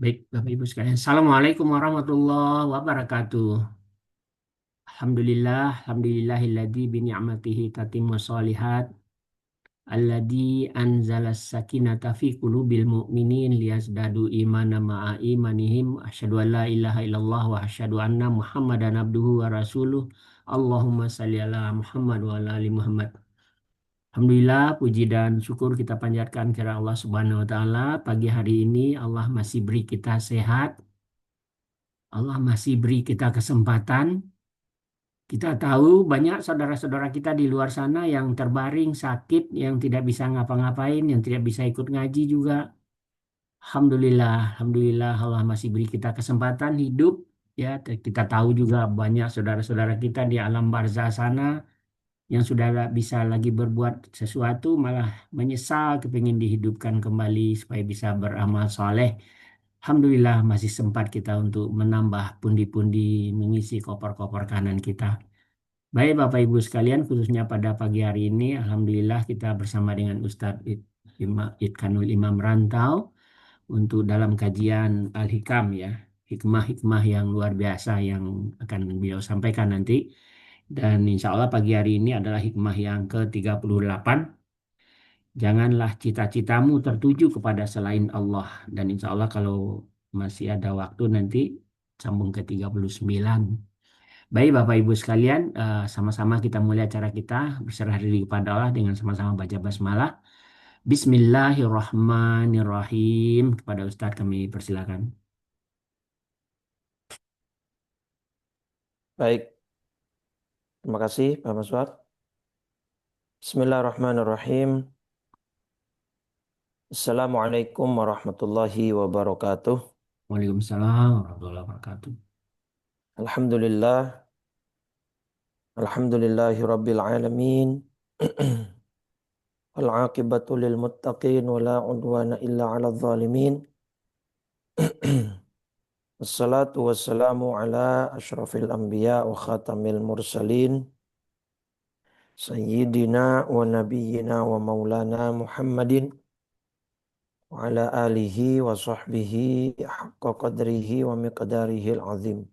Baik, Bapak Ibu sekalian. Assalamualaikum warahmatullahi wabarakatuh. Alhamdulillahilladzi bi ni'matihi tatimmu shalihat. Alladzi anzalas sakinata fi qulubil mu'minin liyazdadu imana ma'a imanihim. Asyhadu an la ilaha illallah wa asyhadu anna Muhammadan abduhu wa rasuluh. Allahumma salli ala Muhammad wa ala ali Muhammad. Alhamdulillah, puji dan syukur kita panjatkan kepada Allah Subhanahu wa taala. Pagi hari ini Allah masih beri kita sehat. Allah masih beri kita kesempatan. Kita tahu banyak saudara-saudara kita di luar sana yang terbaring sakit, yang tidak bisa ngapa-ngapain, yang tidak bisa ikut ngaji juga. Alhamdulillah Allah masih beri kita kesempatan hidup. Ya, kita tahu juga banyak saudara-saudara kita di alam barzah sana yang sudah tak bisa lagi berbuat sesuatu, malah menyesal, kepingin dihidupkan kembali supaya bisa beramal soleh. Alhamdulillah masih sempat kita untuk menambah pundi-pundi mengisi koper-koper kanan kita. Baik Bapak Ibu sekalian, khususnya pada pagi hari ini, Alhamdulillah kita bersama dengan Ustadz Idkanul Imam Rantau untuk dalam kajian Al-Hikam ya, hikmah-hikmah yang luar biasa yang akan beliau sampaikan nanti. Dan insya Allah pagi hari ini adalah hikmah yang ke-38. Janganlah cita-citamu tertuju kepada selain Allah. Dan insya Allah kalau masih ada waktu nanti sambung ke 39. Baik Bapak Ibu sekalian, sama-sama kita mulai acara kita berserah diri kepada Allah dengan sama-sama baca basmalah. Bismillahirrahmanirrahim. Kepada Ustadz kami persilakan. Baik, terima kasih Pak Maswar. Bismillahirrahmanirrahim. Assalamualaikum warahmatullahi wabarakatuh. Waalaikumsalam warahmatullahi wabarakatuh. Alhamdulillah, alhamdulillahi rabbil alamin. Wal aqibatu lil muttaqin wa la udwana illa 'alal zalimin. Wassalatu wassalamu ala asyrafil anbiya wa khatamil mursalin. Sayyidina wa nabiyyina wa maulana Muhammadin wa ala alihi wa sahbihi haqqa qadrihi wa miqdarihil azim.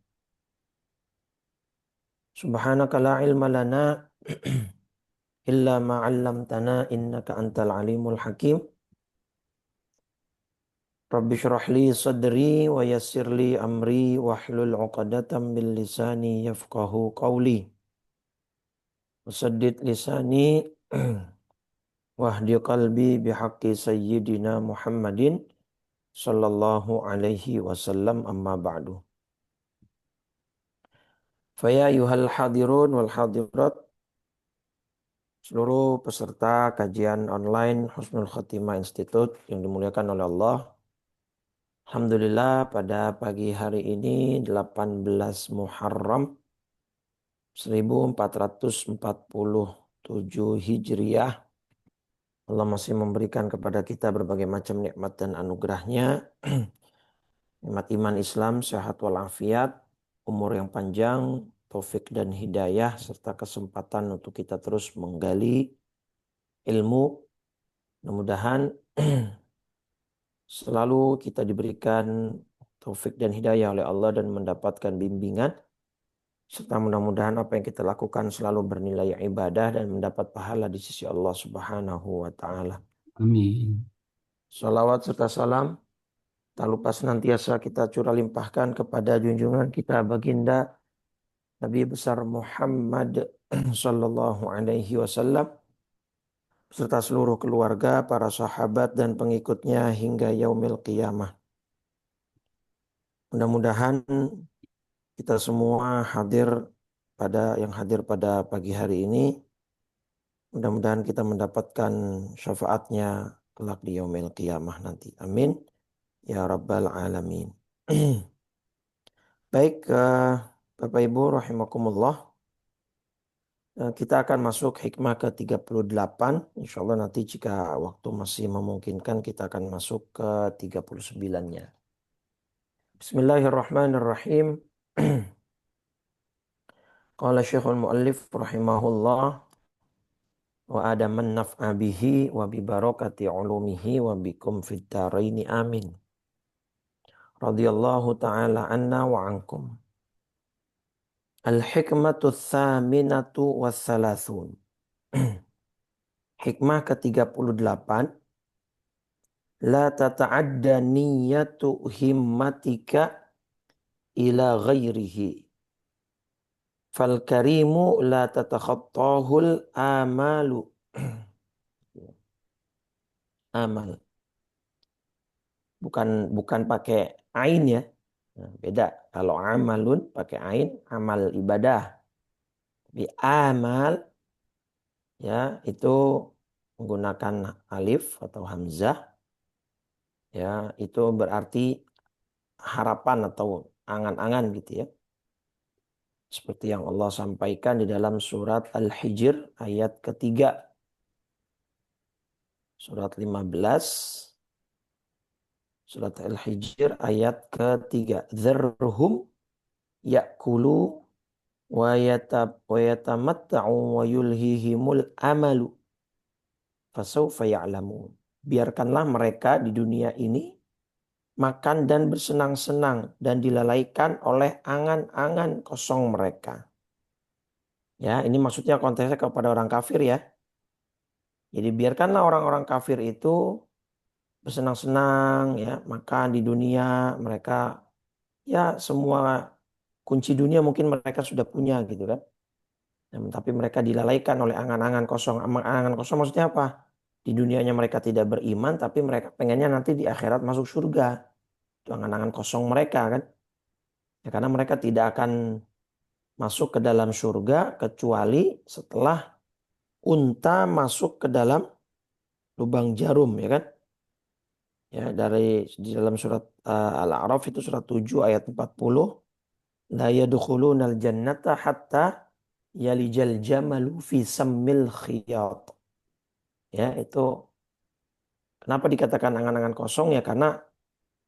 Subhanaka la ilma lana illa ma 'allamtana innaka antal alimul hakim. Rabbi shrah li sadri wa yassir li amri wahlul 'uqdatam min lisani yafqahu qawli. Wasaddid lisani wahdi qalbi bihaqqi sayyidina Muhammadin sallallahu alaihi wasallam amma ba'du. Faya yuhal hadirun wal hadirat, seluruh peserta kajian online Husnul Khotimah Institute yang dimuliakan oleh Allah. Alhamdulillah pada pagi hari ini 18 Muharram 1447 Hijriah. Allah masih memberikan kepada kita berbagai macam nikmat dan anugerahnya. Nikmat iman Islam, sehat walafiat, umur yang panjang, taufik dan hidayah, serta kesempatan untuk kita terus menggali ilmu. Mudah-mudahan selalu kita diberikan taufik dan hidayah oleh Allah dan mendapatkan bimbingan. Serta mudah-mudahan apa yang kita lakukan selalu bernilai ibadah dan mendapat pahala di sisi Allah Subhanahu wa Ta'ala. Amin. Salawat serta salam tak lupa senantiasa kita curah limpahkan kepada junjungan kita baginda Nabi besar Muhammad sallallahu alaihi wasallam serta seluruh keluarga, para sahabat dan pengikutnya hingga yaumil qiyamah. Mudah-mudahan kita semua yang hadir pada pagi hari ini, mudah-mudahan kita mendapatkan syafaatnya kelak di yaumil qiyamah nanti. Amin ya rabbal alamin. Baik, Bapak Ibu rahimakumullah. Kita akan masuk hikmah ke-38. Insya Allah nanti jika waktu masih memungkinkan kita akan masuk ke 39-nya. Bismillahirrahmanirrahim. Qala Syekhul Mu'allif rahimahullah wa adaman naf'a bihi wa bi barakati ulumihi wa bikum fid dharaini amin. radhiyallahu taala anna wa ankum. Al-hikmatu tsaminatu wassalasun. Hikmah ke-38, la tata'adda niyyatu himmatika ila ghairihi. Fal karimu la tatakhattahul amalu. Amal. Bukan bukan pakai ain ya. Nah, beda. Kalau amalun pakai ain, amal ibadah. Tapi amal ya itu menggunakan alif atau hamzah, ya itu berarti harapan atau angan-angan gitu ya. Seperti yang Allah sampaikan di dalam surat Al-Hijr ayat ketiga. Surat 15. Surat Al-Hijr ayat ketiga. Dzarhum ya'kulu wa yatamatta'u wa yulhihimul amalu. Fasawfa ya'lamun. Biarkanlah mereka di dunia ini makan dan bersenang-senang dan dilalaikan oleh angan-angan kosong mereka. Ya, ini maksudnya konteksnya kepada orang kafir ya. Jadi biarkanlah orang-orang kafir itu bersenang-senang ya, makan di dunia, mereka ya semua kunci dunia mungkin mereka sudah punya gitu kan. Tapi mereka dilalaikan oleh angan-angan kosong. Angan-angan kosong maksudnya apa? Di dunianya mereka tidak beriman, tapi mereka pengennya nanti di akhirat masuk surga. Itu angan-angan kosong mereka kan. Ya, karena mereka tidak akan masuk ke dalam surga kecuali setelah unta masuk ke dalam lubang jarum ya kan. Ya di dalam surat Al-A'raf itu surat 7 ayat 40. La yadkhulunal jannata hatta yalijal jamalu fi sammil khiyat. Ya itu kenapa dikatakan angan-angan kosong ya karena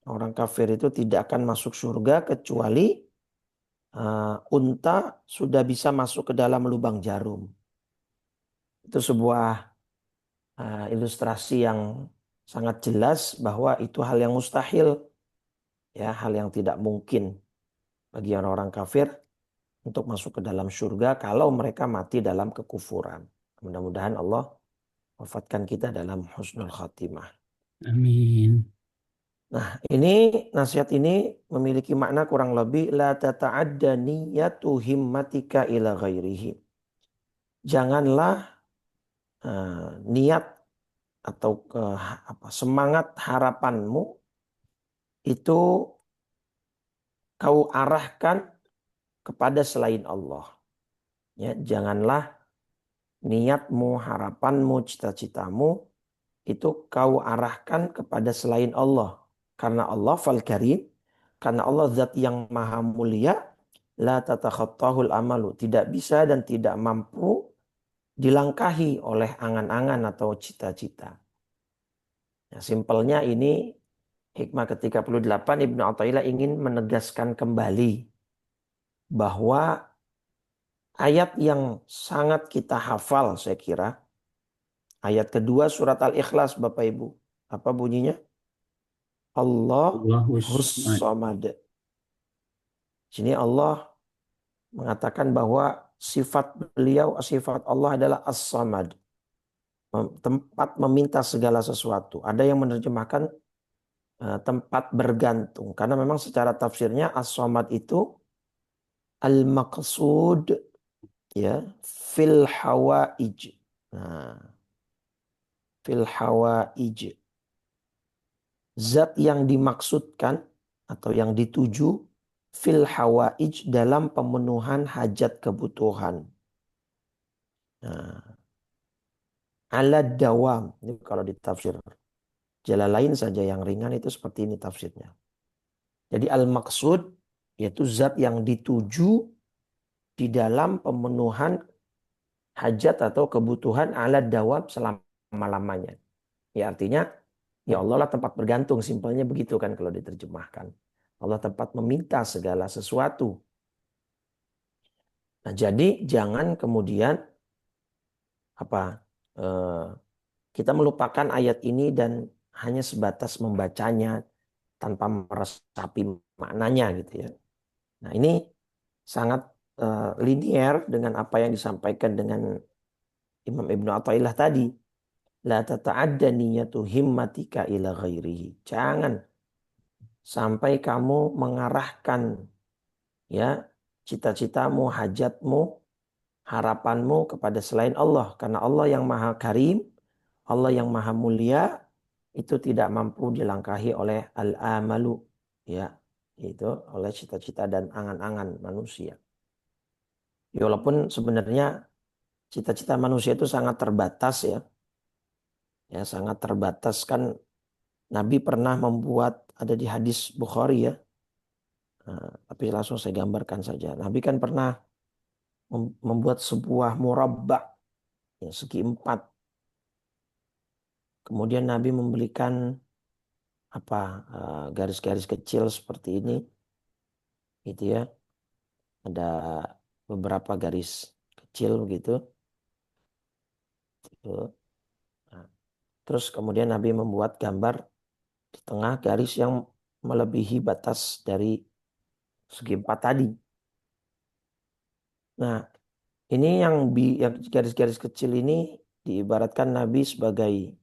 orang kafir itu tidak akan masuk surga kecuali unta sudah bisa masuk ke dalam lubang jarum. Itu sebuah ilustrasi yang sangat jelas bahwa itu hal yang mustahil, ya hal yang tidak mungkin bagi orang-orang kafir untuk masuk ke dalam surga kalau mereka mati dalam kekufuran. Mudah-mudahan Allah wafatkan kita dalam husnul khatimah. Amin. Nah, ini nasihat ini memiliki makna kurang lebih la tata'adda niyatu himmatika ila ghairihi. Janganlah niat atau semangat harapanmu itu kau arahkan kepada selain Allah. Ya, janganlah niatmu, harapanmu, cita-citamu itu kau arahkan kepada selain Allah. Karena Allah fal karim, karena Allah zat yang maha mulia, la tatakhattahul amalu, tidak bisa dan tidak mampu dilangkahi oleh angan-angan atau cita-cita. Ya, simpelnya ini hikmah ke-38 Ibnu Athaillah ingin menegaskan kembali bahwa ayat yang sangat kita hafal saya kira, ayat kedua surat Al-Ikhlas Bapak Ibu. Apa bunyinya? Allahus Allahus samad. samad. Sini Allah mengatakan bahwa sifat beliau, sifat Allah adalah as-samad. Tempat meminta segala sesuatu. Ada yang menerjemahkan tempat bergantung. Karena memang secara tafsirnya as-samad itu al-maqsud ya fil hawaij. Nah, fil hawaij. Zat yang dimaksudkan atau yang dituju fil hawaij dalam pemenuhan hajat kebutuhan. Nah, ala dawam. Ini kalau ditafsir jalan lain saja yang ringan itu seperti ini tafsirnya. Jadi al-maqsud yaitu zat yang dituju di dalam pemenuhan hajat atau kebutuhan ala dawam selama-lamanya. Ya artinya ya Allah lah tempat bergantung, simpelnya begitu kan kalau diterjemahkan. Allah tempat meminta segala sesuatu. Nah, jadi jangan kemudian apa kita melupakan ayat ini dan hanya sebatas membacanya tanpa meresapi maknanya gitu ya. Nah, ini sangat linier dengan apa yang disampaikan dengan Imam Ibnu Athaillah tadi. La tata'adda niyatu himmatika ila ghairihi. Jangan sampai kamu mengarahkan ya cita-citamu, hajatmu, harapanmu kepada selain Allah. Karena Allah yang Maha Karim, Allah yang Maha Mulia itu tidak mampu dilangkahi oleh al-amalu, ya, itu oleh cita-cita dan angan-angan manusia. Ya, walaupun sebenarnya cita-cita manusia itu sangat terbatas ya sangat terbatas kan. Nabi pernah membuat, ada di hadis Bukhari ya, tapi langsung saya gambarkan saja. Nabi kan pernah membuat sebuah murabba, ya, segi empat. Kemudian Nabi memberikan apa garis-garis kecil seperti ini, gitu ya. Ada beberapa garis kecil begitu. Gitu. Nah, terus kemudian Nabi membuat gambar di tengah garis yang melebihi batas dari segi empat tadi. Nah, ini yang garis-garis kecil ini diibaratkan Nabi sebagai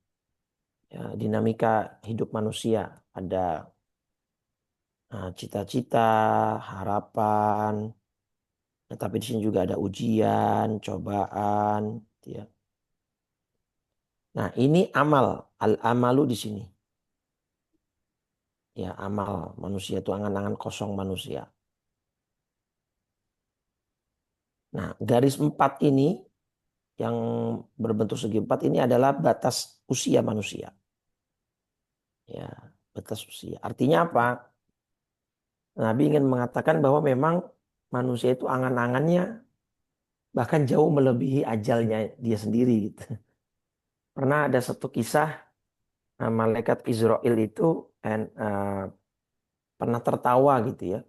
ya, dinamika hidup manusia. Ada cita-cita, harapan, tapi di sini juga ada ujian, cobaan, gitu ya. Nah, ini amal, al-amalu di sini. Ya, amal manusia itu angan-angan kosong manusia. Nah, garis empat ini yang berbentuk segi empat ini adalah batas usia manusia. Ya, batas usia. Artinya apa? Nabi ingin mengatakan bahwa memang manusia itu angan-angannya bahkan jauh melebihi ajalnya dia sendiri gitu. Pernah ada satu kisah malaikat Israel itu pernah tertawa gitu ya.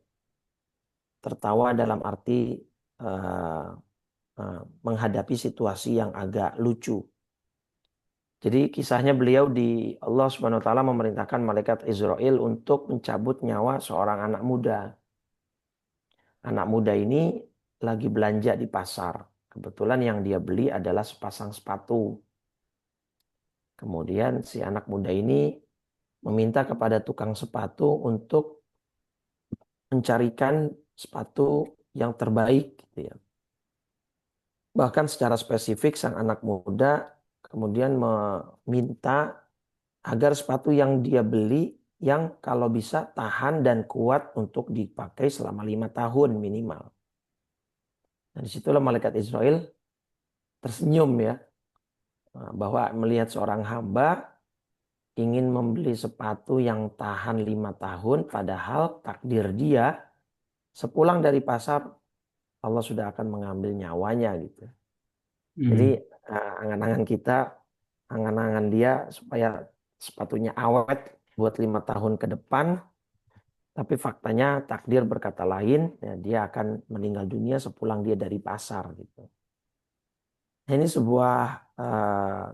Tertawa dalam arti uh, menghadapi situasi yang agak lucu. Jadi kisahnya beliau di Allah Subhanahu wa taala memerintahkan malaikat Israel untuk mencabut nyawa seorang anak muda. Anak muda ini lagi belanja di pasar. Kebetulan yang dia beli adalah sepasang sepatu. Kemudian si anak muda ini meminta kepada tukang sepatu untuk mencarikan sepatu yang terbaik gitu ya. Bahkan secara spesifik sang anak muda kemudian meminta agar sepatu yang dia beli yang kalau bisa tahan dan kuat untuk dipakai selama 5 tahun minimal. Nah, disitulah malaikat Israel tersenyum ya, bahwa melihat seorang hamba ingin membeli sepatu yang tahan 5 tahun, padahal takdir dia sepulang dari pasar Allah sudah akan mengambil nyawanya gitu. Jadi Hmm. angan-angan kita, angan-angan dia supaya sepatunya awet buat 5 tahun ke depan, tapi faktanya takdir berkata lain, ya, dia akan meninggal dunia sepulang dia dari pasar gitu. Nah, ini sebuah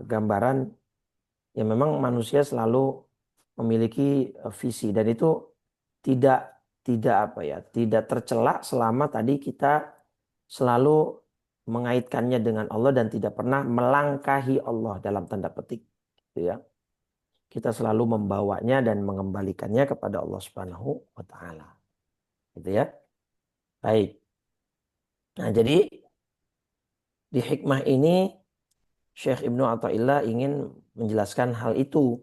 gambaran ya, memang manusia selalu memiliki visi dan itu tidak tidak apa ya, tidak tercela selama tadi kita selalu mengaitkannya dengan Allah dan tidak pernah melangkahi Allah dalam tanda petik, gitu ya. Kita selalu membawanya dan mengembalikannya kepada Allah Subhanahu wa taala. Gitu ya. Baik. Nah, jadi di hikmah ini Syekh Ibnu Athaillah ingin menjelaskan hal itu,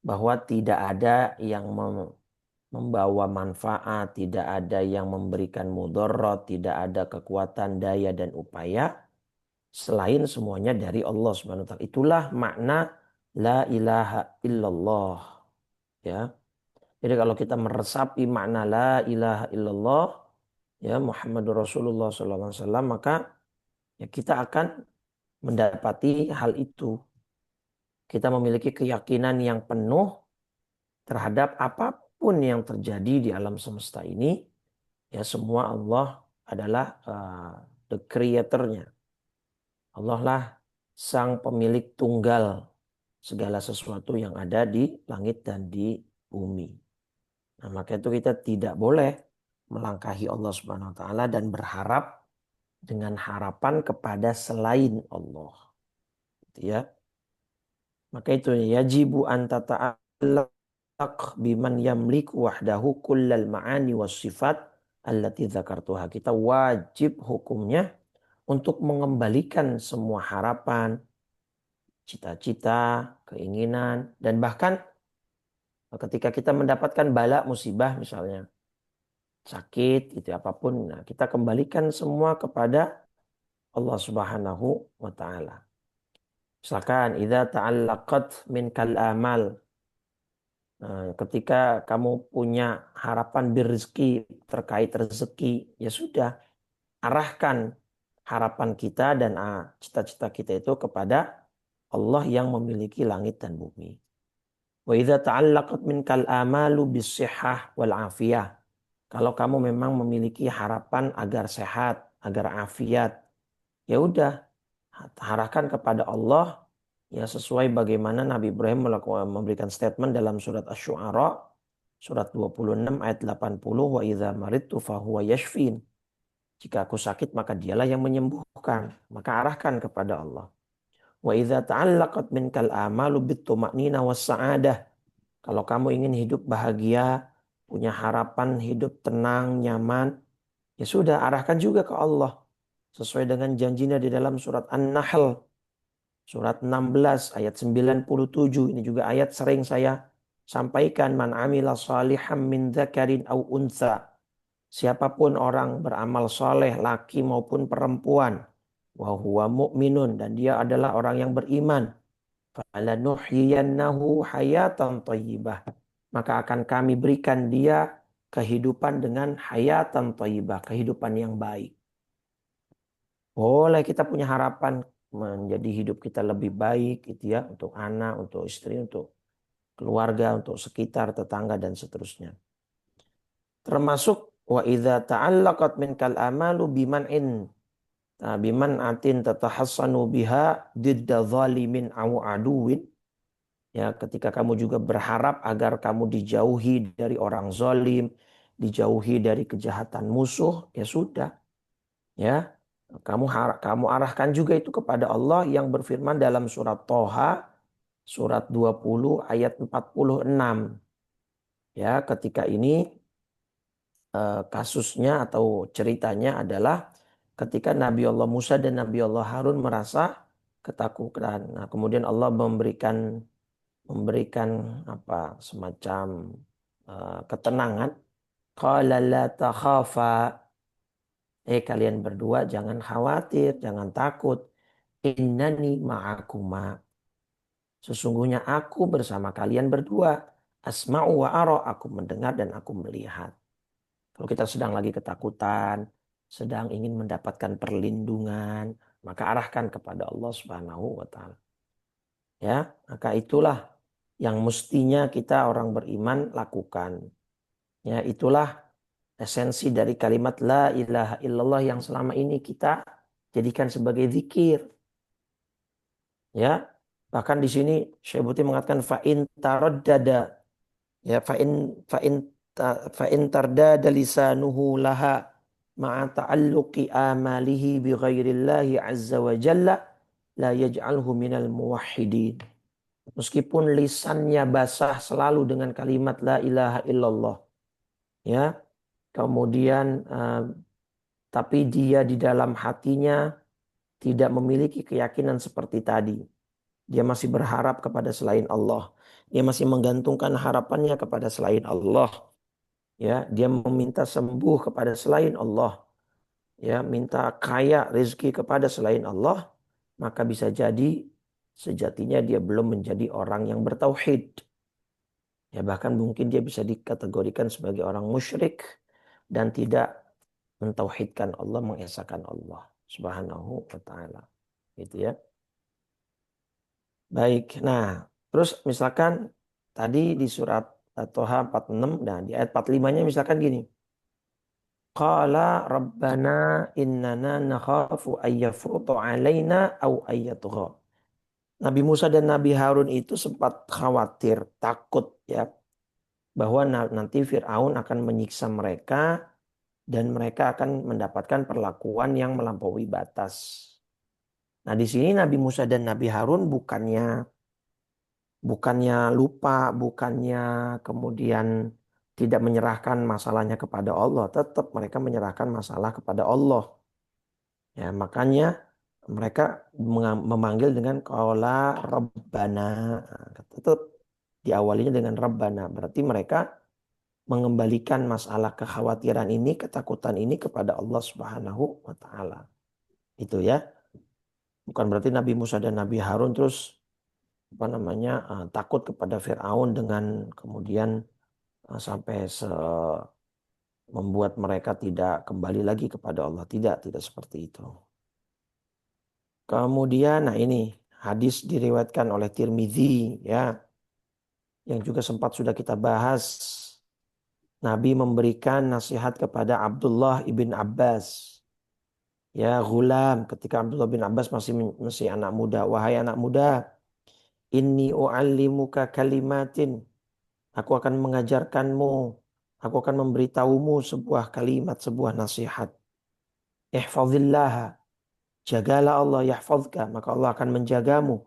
bahwa tidak ada yang membawa manfaat, tidak ada yang memberikan mudarat, tidak ada kekuatan daya dan upaya selain semuanya dari Allah Subhanahu wa taala. Itulah makna la ilaha illallah, ya. Jadi kalau kita meresapi makna la ilaha illallah, ya, Muhammadur Rasulullah sallallahu alaihi wasallam, maka ya kita akan mendapati hal itu. Kita memiliki keyakinan yang penuh terhadap apapun yang terjadi di alam semesta ini, ya semua Allah adalah the creator-nya. Allah lah sang pemilik tunggal segala sesuatu yang ada di langit dan di bumi. Nah, maka itu kita tidak boleh melangkahi Allah Subhanahu wa taala dan berharap dengan harapan kepada selain Allah. Gitu ya. Maka itu yajibu an tata'allaq biman yamliku wahdahu kullal ma'ani was sifat allati dzakartuha. Kita wajib hukumnya untuk mengembalikan semua harapan, cita-cita, keinginan, dan bahkan ketika kita mendapatkan bala musibah misalnya, sakit gitu apapun, nah kita kembalikan semua kepada Allah Subhanahu wa taala. Misalkan idza ta'allaqat minkal amal. Nah, ketika kamu punya harapan berrezeki terkait rezeki, ya sudah, arahkan harapan kita dan cita-cita kita itu kepada Allah yang memiliki langit dan bumi. Wa idza ta'allaqat minkal amalu bisihhah wal afiyah. Kalau kamu memang memiliki harapan agar sehat, agar afiat, ya udah, arahkan kepada Allah ya sesuai bagaimana Nabi Ibrahim memberikan statement dalam surat Asy-Syu'ara surat 26 ayat 80, wa idza maridtu fahuwa yashfin. Jika aku sakit maka dialah yang menyembuhkan. Maka arahkan kepada Allah. Wa idza ta'allaqat minkal amalu bittuma'nina was sa'adah. Kalau kamu ingin hidup bahagia, punya harapan hidup tenang, nyaman, ya sudah arahkan juga ke Allah. Sesuai dengan janjinya di dalam surat An-Nahl. Surat 16 ayat 97. Ini juga ayat sering saya sampaikan. Man amila saliham min dzakarin au unsa. Siapapun orang beramal soleh, laki maupun perempuan. Wa huwa mu'minun. Dan dia adalah orang yang beriman. Falanuhyiyannahu hayatan thayyibah. Maka akan kami berikan dia kehidupan dengan hayatan thayyibah. Kehidupan yang baik. Boleh kita punya harapan menjadi hidup kita lebih baik gitu ya. Untuk anak, untuk istri, untuk keluarga, untuk sekitar, tetangga dan seterusnya. Termasuk wa idza ta'allaqat minkal amalu biman'in. Nah, biman atin tatahassanu biha didda zalimin aw aduwin. Ya, ketika kamu juga berharap agar kamu dijauhi dari orang zalim, dijauhi dari kejahatan musuh, ya sudah. Ya, kamu arahkan juga itu kepada Allah yang berfirman dalam surat Toha surat 20 ayat 46. Ya, ketika ini kasusnya atau ceritanya adalah ketika Nabi Allah Musa dan Nabi Allah Harun merasa ketakutan. Nah, kemudian Allah memberikan apa semacam ketenangan. Qala la takhafa. Kalian berdua jangan khawatir, jangan takut. Innani ma'akuma. Sesungguhnya aku bersama kalian berdua. Asma'u wa ara. Aku mendengar dan aku melihat. Kalau kita sedang lagi ketakutan, sedang ingin mendapatkan perlindungan, maka arahkan kepada Allah Subhanahu wa taala. Ya, maka itulah yang mestinya kita orang beriman lakukan. Ya, itulah esensi dari kalimat la ilaha illallah yang selama ini kita jadikan sebagai zikir. Ya, bahkan di sini Syekh Buti mengatakan fa in taraddada, ya fa in tardada lisanuhu laha ma'a ta'alluqi amalihi bi ghairillahi azza wa jalla la yaj'alhu minal muwahhidin. Meskipun lisannya basah selalu dengan kalimat la ilaha illallah, ya, kemudian tapi dia di dalam hatinya tidak memiliki keyakinan seperti tadi. Dia masih berharap kepada selain Allah. Dia masih menggantungkan harapannya kepada selain Allah. Ya, dia meminta sembuh kepada selain Allah. Ya, minta kaya rezeki kepada selain Allah, maka bisa jadi sejatinya dia belum menjadi orang yang bertauhid. Ya, bahkan mungkin dia bisa dikategorikan sebagai orang musyrik dan tidak mentauhidkan Allah, mengesahkan Allah Subhanahu wa taala. Gitu ya. Baik. Nah, terus misalkan tadi di surat Toha 46, nah di ayat 45-nya misalkan gini. Qala rabbana innana nakhafu ayyafruta alaina au ayyatugha. Nabi Musa dan Nabi Harun itu sempat khawatir, takut ya. bahwa nanti Fir'aun akan menyiksa mereka dan mereka akan mendapatkan perlakuan yang melampaui batas. Nah, di sini Nabi Musa dan Nabi Harun bukannya lupa, bukannya kemudian tidak menyerahkan masalahnya kepada Allah, tetap mereka menyerahkan masalah kepada Allah. Ya, makanya mereka memanggil dengan qala rabbana. Tetap diawalinya dengan rabbana. Berarti mereka mengembalikan masalah kekhawatiran ini, ketakutan ini kepada Allah Subhanahu wa taala. Itu ya. Bukan berarti Nabi Musa dan Nabi Harun terus takut kepada Firaun dengan kemudian sampai membuat mereka tidak kembali lagi kepada Allah. Tidak, tidak seperti itu. Kemudian, nah ini hadis diriwayatkan oleh Tirmidzi ya, yang juga sempat sudah kita bahas. Nabi memberikan nasihat kepada Abdullah ibn Abbas. Ya, gulam, ketika Abdullah bin Abbas masih anak muda. Wahai anak muda, inni u'allimuka kalimatin. Aku akan mengajarkanmu. Aku akan memberitahumu sebuah kalimat, sebuah nasihat. Ihfazillah. Jagalah Allah, yahfazka. Maka Allah akan menjagamu.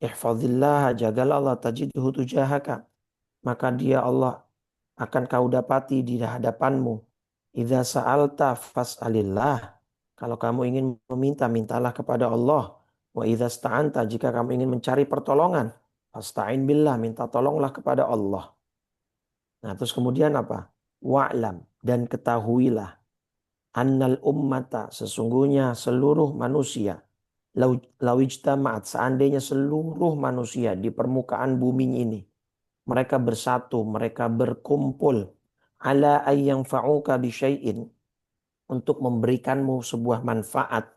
Ihfazillah, jagalah Allah, tajidhu tujahaka. Maka dia Allah akan kau dapati di hadapanmu. Idza sa'alta fas'alillah. Kalau kamu ingin meminta, mintalah kepada Allah. Wa idza sta'anta, jika kamu ingin mencari pertolongan, fasta'in billah, minta tolonglah kepada Allah. Nah, terus kemudian apa? Wa'lam, dan ketahuilah annal ummata, sesungguhnya seluruh manusia, lawijtama'at, seandainya seluruh manusia di permukaan bumi ini mereka bersatu, mereka berkumpul ala ayyang fa'uka bisyai'in, untuk memberikanmu sebuah manfaat,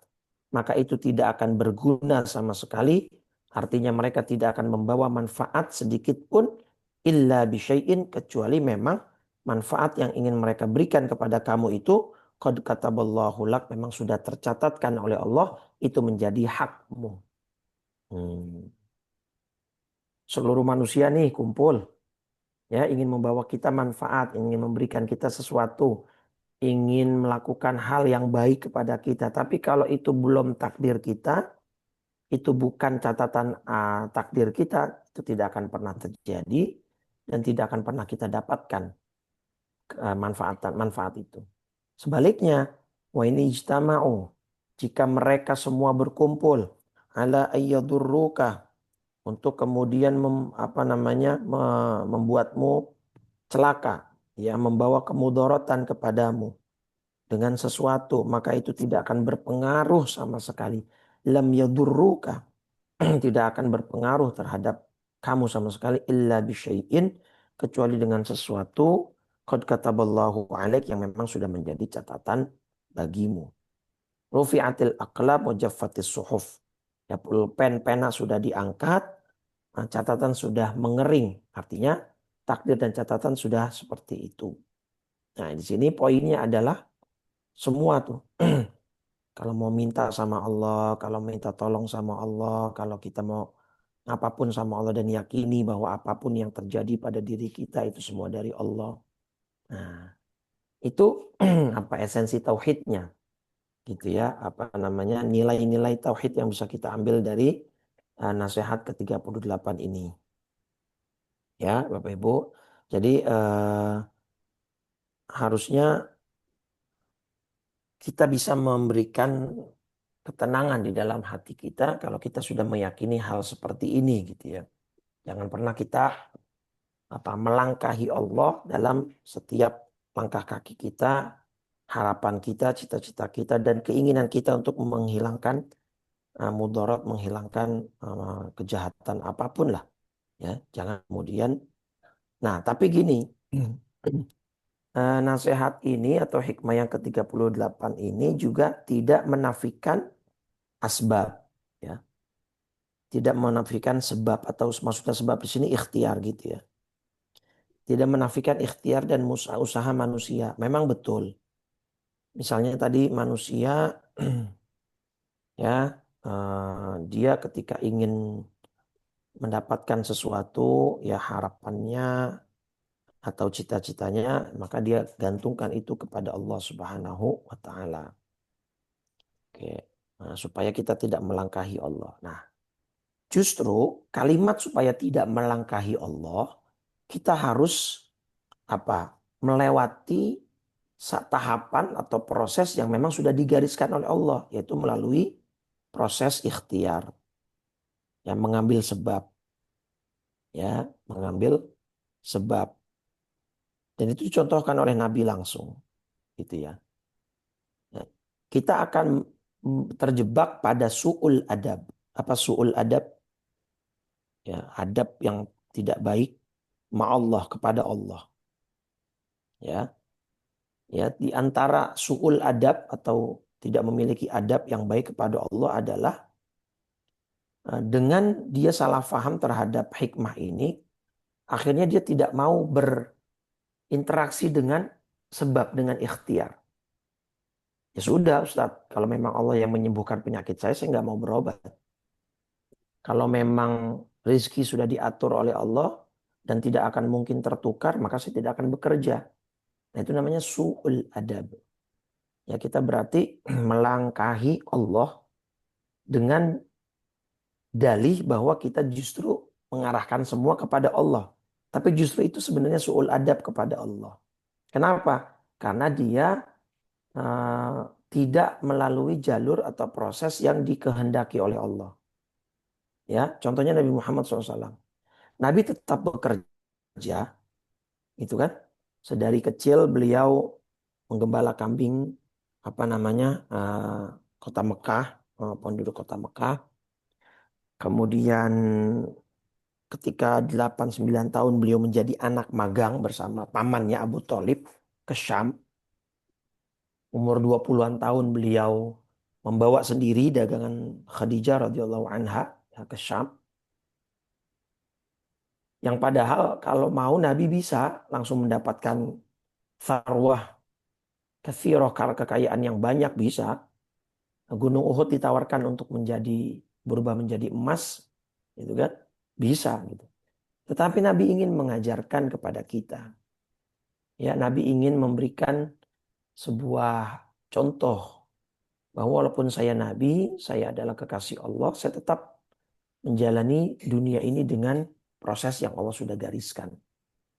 maka itu tidak akan berguna sama sekali. Artinya mereka tidak akan membawa manfaat sedikit pun illa bisyai'in, kecuali memang manfaat yang ingin mereka berikan kepada kamu itu qad kataballahu lak, memang sudah tercatatkan oleh Allah, itu menjadi hakmu. Seluruh manusia nih kumpul, ya, ingin membawa kita manfaat, ingin memberikan kita sesuatu, ingin melakukan hal yang baik kepada kita. Tapi kalau itu belum takdir kita, itu bukan catatan takdir kita, itu tidak akan pernah terjadi dan tidak akan pernah kita dapatkan manfaat itu. Sebaliknya, wa ini ijtama'u, jika mereka semua berkumpul ala ayyadurruka, untuk kemudian membuatmu celaka, ya, membawa kemudaratan kepadamu dengan sesuatu, maka itu tidak akan berpengaruh sama sekali. Lam yadurruka, tidak akan berpengaruh terhadap kamu sama sekali, illa bisyai'in, kecuali dengan sesuatu qad kataballahu alaik, yang memang sudah menjadi catatan bagimu. Rufi'atil aqlam wa jaffatis suhuf. Ya, pulpen, pena sudah diangkat, catatan sudah mengering. Artinya takdir dan catatan sudah seperti itu. Nah, di sini poinnya adalah semua tuh. Kalau mau minta sama Allah, kalau minta tolong sama Allah, kalau kita mau apapun sama Allah dan yakini bahwa apapun yang terjadi pada diri kita itu semua dari Allah. Nah, itu apa esensi tauhidnya gitu ya, apa namanya, nilai-nilai tauhid yang bisa kita ambil dari nasihat ke-38 ini. Ya, Bapak Ibu. Jadi harusnya kita bisa memberikan ketenangan di dalam hati kita kalau kita sudah meyakini hal seperti ini gitu ya. Jangan pernah kita melangkahi Allah dalam setiap langkah kaki kita, harapan kita, cita-cita kita, dan keinginan kita untuk menghilangkan mudarat, menghilangkan kejahatan apapun lah, ya. Jangan kemudian. Nah, tapi gini, nasihat ini atau hikmah yang ke-38 ini juga tidak menafikan asbab, ya. Tidak menafikan sebab, atau maksudnya sebab di sini ikhtiar gitu ya. Tidak menafikan ikhtiar dan usaha manusia. Memang betul. Misalnya tadi manusia ya, dia ketika ingin mendapatkan sesuatu, ya harapannya atau cita-citanya, maka dia gantungkan itu kepada Allah Subhanahu wa taala. Oke. Nah, supaya kita tidak melangkahi Allah. Nah, justru kalimat supaya tidak melangkahi Allah, kita harus apa? Melewati tahapan atau proses yang memang sudah digariskan oleh Allah, yaitu melalui proses ikhtiar, yang mengambil sebab, ya, mengambil sebab. Dan itu dicontohkan oleh Nabi langsung, gitu ya. Ya. Kita akan terjebak pada su'ul adab. Apa su'ul adab? Ya, adab yang tidak baik ma'allah, kepada Allah. Ya, ya, di antara su'ul adab atau tidak memiliki adab yang baik kepada Allah adalah dengan dia salah faham terhadap hikmah ini, akhirnya dia tidak mau berinteraksi dengan sebab, dengan ikhtiar. Ya sudah Ustaz, kalau memang Allah yang menyembuhkan penyakit saya nggak mau berobat. Kalau memang rezeki sudah diatur oleh Allah dan tidak akan mungkin tertukar, maka saya tidak akan bekerja. Nah, itu namanya su'ul adab. Ya, kita berarti melangkahi Allah dengan dalih bahwa kita justru mengarahkan semua kepada Allah. Tapi justru itu sebenarnya su'ul adab kepada Allah. Kenapa? Karena dia uh, tidak melalui jalur atau proses yang dikehendaki oleh Allah. Ya, contohnya Nabi Muhammad SAW. Nabi tetap bekerja, itu kan? Sedari kecil beliau menggembala kambing, apa namanya, kota Mekah, penduduk kota Mekah. Kemudian ketika 8-9 tahun beliau menjadi anak magang bersama pamannya Abu Thalib ke Syam. Umur 20-an tahun beliau membawa sendiri dagangan Khadijah radhiyallahu anha ya, ke Syam. Yang padahal kalau mau Nabi bisa langsung mendapatkan tharwah katsirah, kekayaan yang banyak bisa. Gunung Uhud ditawarkan untuk berubah menjadi emas, gitu kan? Bisa gitu. Tetapi Nabi ingin mengajarkan kepada kita. Ya, Nabi ingin memberikan sebuah contoh bahwa walaupun saya Nabi, saya adalah kekasih Allah, saya tetap menjalani dunia ini dengan proses yang Allah sudah gariskan.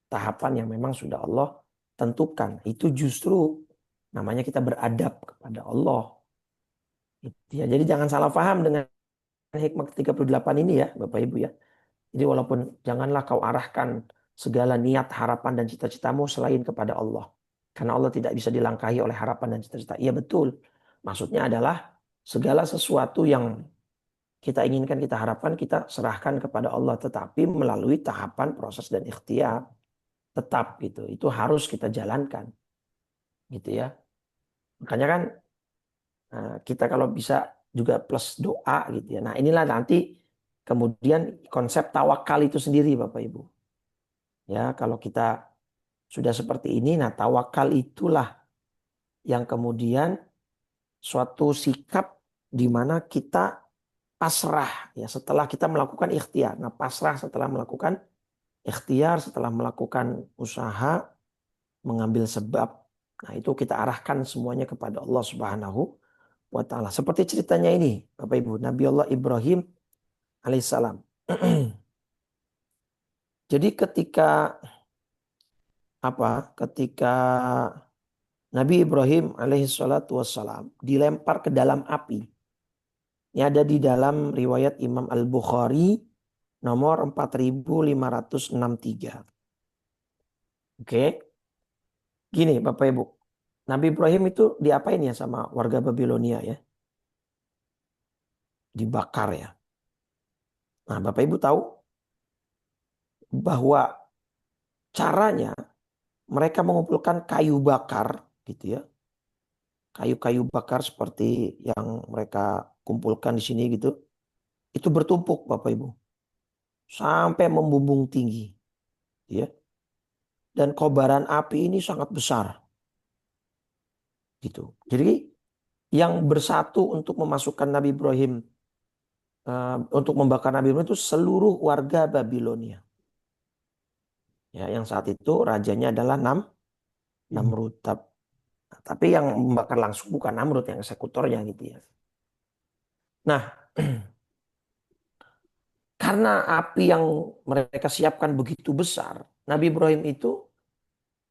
Tahapan yang memang sudah Allah tentukan. Itu justru namanya kita beradab kepada Allah. Ya, jadi jangan salah paham dengan hikmah ke-38 ini ya, Bapak Ibu ya. Jadi walaupun janganlah kau arahkan segala niat, harapan, dan cita-citamu selain kepada Allah. Karena Allah tidak bisa dilangkahi oleh harapan dan cita-cita. Iya betul. Maksudnya adalah segala sesuatu yang kita inginkan, kita harapkan, kita serahkan kepada Allah. Tetapi melalui tahapan, proses, dan ikhtiar. Tetap gitu. Itu harus kita jalankan. Gitu ya. Makanya kan kita kalau bisa juga plus doa gitu ya. Nah inilah nanti kemudian konsep tawakal itu sendiri Bapak Ibu. Ya, kalau kita sudah seperti ini, nah tawakal itulah yang kemudian suatu sikap di mana kita pasrah ya setelah kita melakukan ikhtiar. Nah, pasrah setelah melakukan ikhtiar, setelah melakukan usaha, mengambil sebab. Nah, itu kita arahkan semuanya kepada Allah Subhanahu wa taala. Seperti ceritanya ini, Bapak Ibu, Nabi Allah Ibrahim alaihissalam. Jadi ketika Nabi Ibrahim alaihissalatu wassalam dilempar ke dalam api. Ini ada di dalam riwayat Imam Al-Bukhari nomor 4563. Oke. Gini Bapak Ibu. Nabi Ibrahim itu diapain ya sama warga Babilonia ya? Dibakar ya. Nah Bapak Ibu tahu bahwa caranya mereka mengumpulkan kayu bakar gitu ya. Kayu-kayu bakar seperti yang mereka kumpulkan di sini gitu. Itu bertumpuk Bapak Ibu. Sampai membumbung tinggi. Ya. Dan kobaran api ini sangat besar. Gitu. Jadi yang bersatu untuk memasukkan Nabi Ibrahim, untuk membakar Nabi Ibrahim itu seluruh warga Babilonia. Ya, yang saat itu rajanya adalah Hmm. Namrud. Tapi yang membakar langsung bukan Namrud, yang eksekutornya gitu ya. Nah, karena api yang mereka siapkan begitu besar, Nabi Ibrahim itu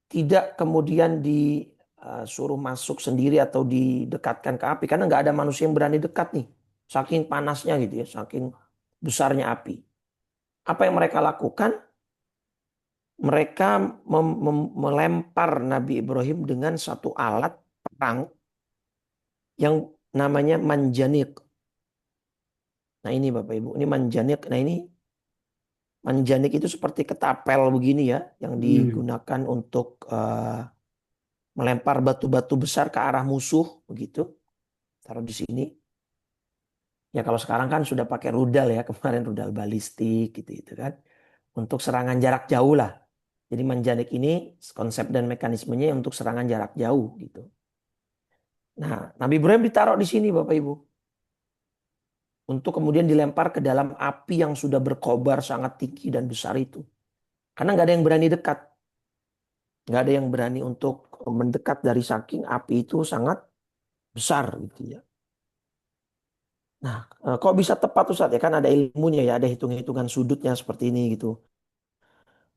tidak kemudian disuruh masuk sendiri atau didekatkan ke api. Karena nggak ada manusia yang berani dekat nih. Saking panasnya gitu ya, saking besarnya api. Apa yang mereka lakukan? Mereka melempar Nabi Ibrahim dengan satu alat perang yang namanya manjanik. Nah ini Bapak Ibu, ini manjanik. Nah ini manjanik itu seperti ketapel begini ya, yang Hmm. digunakan untuk melempar batu-batu besar ke arah musuh begitu. Taruh di sini. Ya kalau sekarang kan sudah pakai rudal ya, kemarin rudal balistik gitu kan. Untuk serangan jarak jauh lah. Jadi manjanik ini konsep dan mekanismenya untuk serangan jarak jauh gitu. Nah, Nabi Ibrahim ditaruh di sini Bapak Ibu. Untuk kemudian dilempar ke dalam api yang sudah berkobar sangat tinggi dan besar itu. Karena nggak ada yang berani dekat. Nggak ada yang berani untuk mendekat dari saking api itu sangat besar gitu ya. Nah, kok bisa tepat Ustaz ya kan ada ilmunya ya, ada hitung-hitungan sudutnya seperti ini gitu.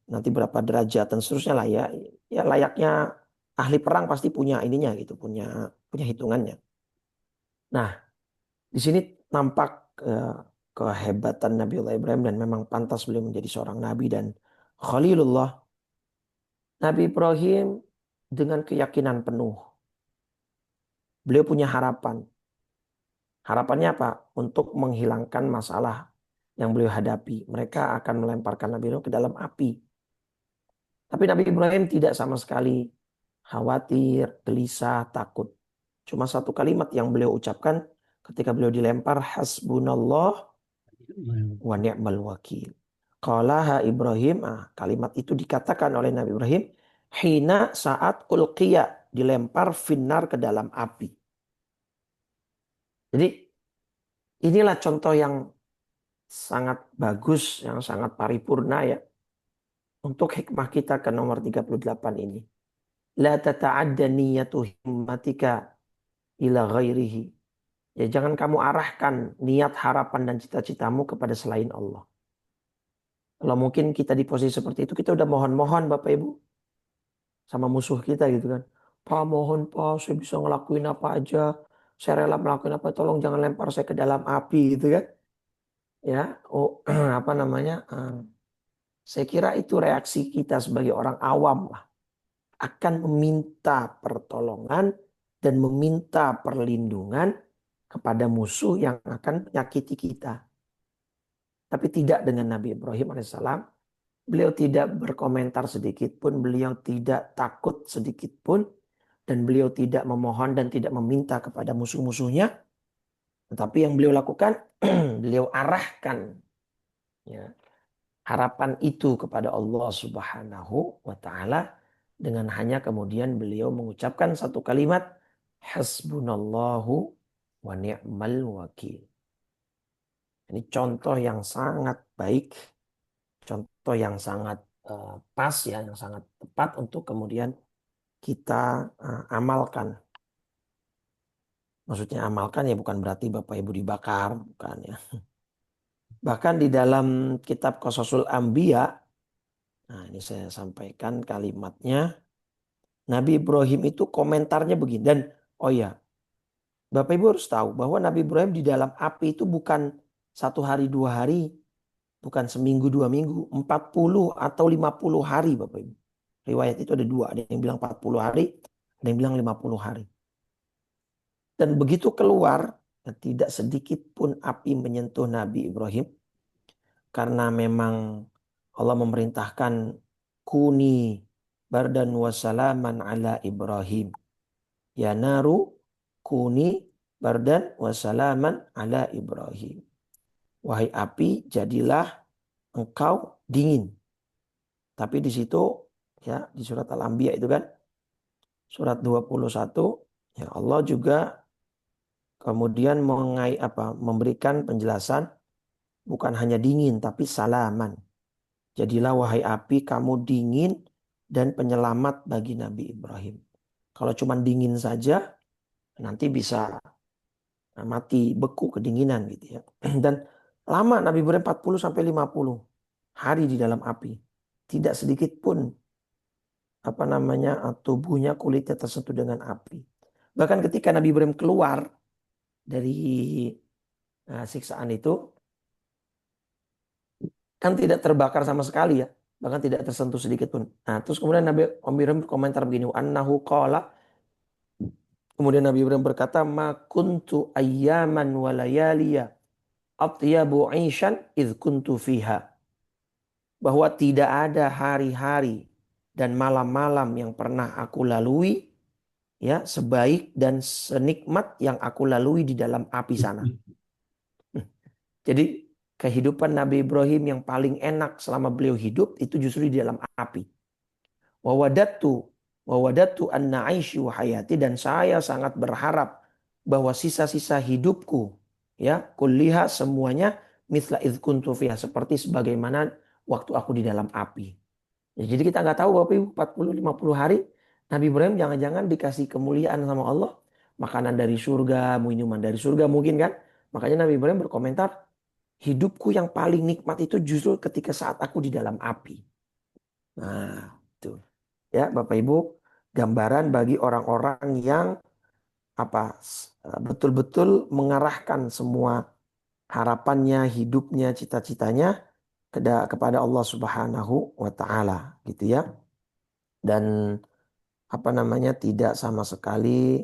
Nanti berapa derajat dan seterusnya lah ya. Ya layaknya ahli perang pasti punya ininya gitu, punya punya hitungannya. Nah, di sini nampak kehebatan Nabiullah Ibrahim dan memang pantas beliau menjadi seorang nabi dan Khalilullah. Nabi Ibrahim dengan keyakinan penuh. Beliau punya harapan. Harapannya apa? Untuk menghilangkan masalah yang beliau hadapi. Mereka akan melemparkan Nabi Ibrahim ke dalam api. Tapi Nabi Ibrahim tidak sama sekali khawatir, gelisah, takut. Cuma satu kalimat yang beliau ucapkan ketika beliau dilempar, hasbunallah wa ni'mal wakil. Qalaha Ibrahim, kalimat itu dikatakan oleh Nabi Ibrahim, hina saat ulqiya, dilempar finnar ke dalam api. Jadi inilah contoh yang sangat bagus, yang sangat paripurna ya. Untuk hikmah kita ke nomor 38 ini. La tata'adda niyatu himmatika ila ghairihi. Ya jangan kamu arahkan niat, harapan dan cita-citamu kepada selain Allah. Kalau mungkin kita di posisi seperti itu, kita udah mohon-mohon Bapak Ibu sama musuh kita gitu kan. Pak mohon Pak, saya bisa ngelakuin apa aja. Saya rela melakukan apa, tolong jangan lempar saya ke dalam api gitu kan. Ya, oh apa namanya? Saya kira itu reaksi kita sebagai orang awam lah. Akan meminta pertolongan dan meminta perlindungan kepada musuh yang akan menyakiti kita. Tapi tidak dengan Nabi Ibrahim alaihissalam. Beliau tidak berkomentar sedikit pun, beliau tidak takut sedikit pun, dan beliau tidak memohon dan tidak meminta kepada musuh-musuhnya. Tetapi yang beliau lakukan, beliau arahkan ya, harapan itu kepada Allah Subhanahu wa taala dengan hanya kemudian beliau mengucapkan satu kalimat hasbunallahu wa ni'mal wakil. Ini contoh yang sangat baik, contoh yang sangat pas ya, yang sangat tepat untuk kemudian kita amalkan. Maksudnya amalkan ya bukan berarti Bapak Ibu dibakar, bukan ya. Bahkan di dalam kitab Qasasul Anbiya, nah ini saya sampaikan kalimatnya, Nabi Ibrahim itu komentarnya begini. Dan oh ya, Bapak Ibu harus tahu bahwa Nabi Ibrahim di dalam api itu bukan satu hari dua hari, bukan seminggu dua minggu, 40 atau 50 hari Bapak Ibu. Riwayat itu ada dua, ada yang bilang 40 hari, ada yang bilang 50 hari. Dan begitu keluar, tidak sedikit pun api menyentuh Nabi Ibrahim. Karena memang Allah memerintahkan kuni bardan wasalaman ala Ibrahim. Ya naru kuni bardan wasalaman ala Ibrahim. Wahai api, jadilah engkau dingin. Tapi di situ ya di surat Al-Anbiya itu kan surat 21 ya Allah juga kemudian memberikan penjelasan bukan hanya dingin tapi salaman. Jadilah wahai api kamu dingin dan penyelamat bagi Nabi Ibrahim. Kalau cuma dingin saja nanti bisa mati beku kedinginan gitu ya. Dan lama Nabi Ibrahim 40 sampai 50 hari di dalam api. Tidak sedikit pun apa namanya tubuhnya kulitnya tersentuh dengan api. Bahkan ketika Nabi Ibrahim keluar dari siksaan itu kan tidak terbakar sama sekali ya, bahkan tidak tersentuh sedikit pun. Nah, terus kemudian Nabi Ibrahim berkomentar begini, annahu qala, kemudian Nabi Ibrahim berkata, ma kuntu ayyaman wa layaliya atyabu 'aishan id kuntu fiha. Bahwa tidak ada hari-hari dan malam-malam yang pernah aku lalui ya sebaik dan senikmat yang aku lalui di dalam api sana. Jadi kehidupan Nabi Ibrahim yang paling enak selama beliau hidup itu justru di dalam api. Wawadatu wawadatu anna aishi wa hayati, dan saya sangat berharap bahwa sisa-sisa hidupku ya kulliha semuanya mithla idh kuntu fiha, seperti sebagaimana waktu aku di dalam api. Ya, jadi kita nggak tahu Bapak Ibu 40-50 hari Nabi Ibrahim jangan-jangan dikasih kemuliaan sama Allah, makanan dari surga, minuman dari surga mungkin kan. Makanya Nabi Ibrahim berkomentar, hidupku yang paling nikmat itu justru ketika saat aku di dalam api. Nah, itu ya Bapak Ibu, gambaran bagi orang-orang yang betul-betul mengarahkan semua harapannya, hidupnya, cita-citanya kepada Allah Subhanahu wa taala gitu ya. Dan apa namanya tidak sama sekali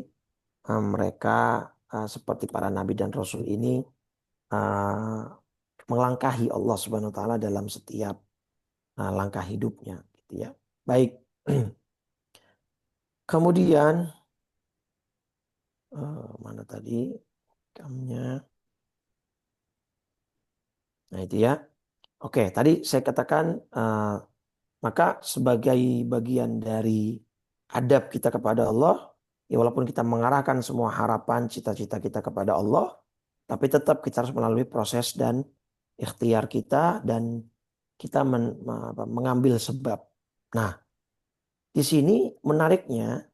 mereka seperti para nabi dan rasul ini uh, melangkahi Allah Subhanahu wa taala dalam setiap langkah hidupnya gitu ya. Baik. Kemudian mana tadi kamnya. Nah, itu ya. Oke, tadi saya katakan maka sebagai bagian dari adab kita kepada Allah, ya walaupun kita mengarahkan semua harapan, cita-cita kita kepada Allah, tapi tetap kita harus melalui proses dan ikhtiar kita dan kita mengambil sebab. Nah, di sini menariknya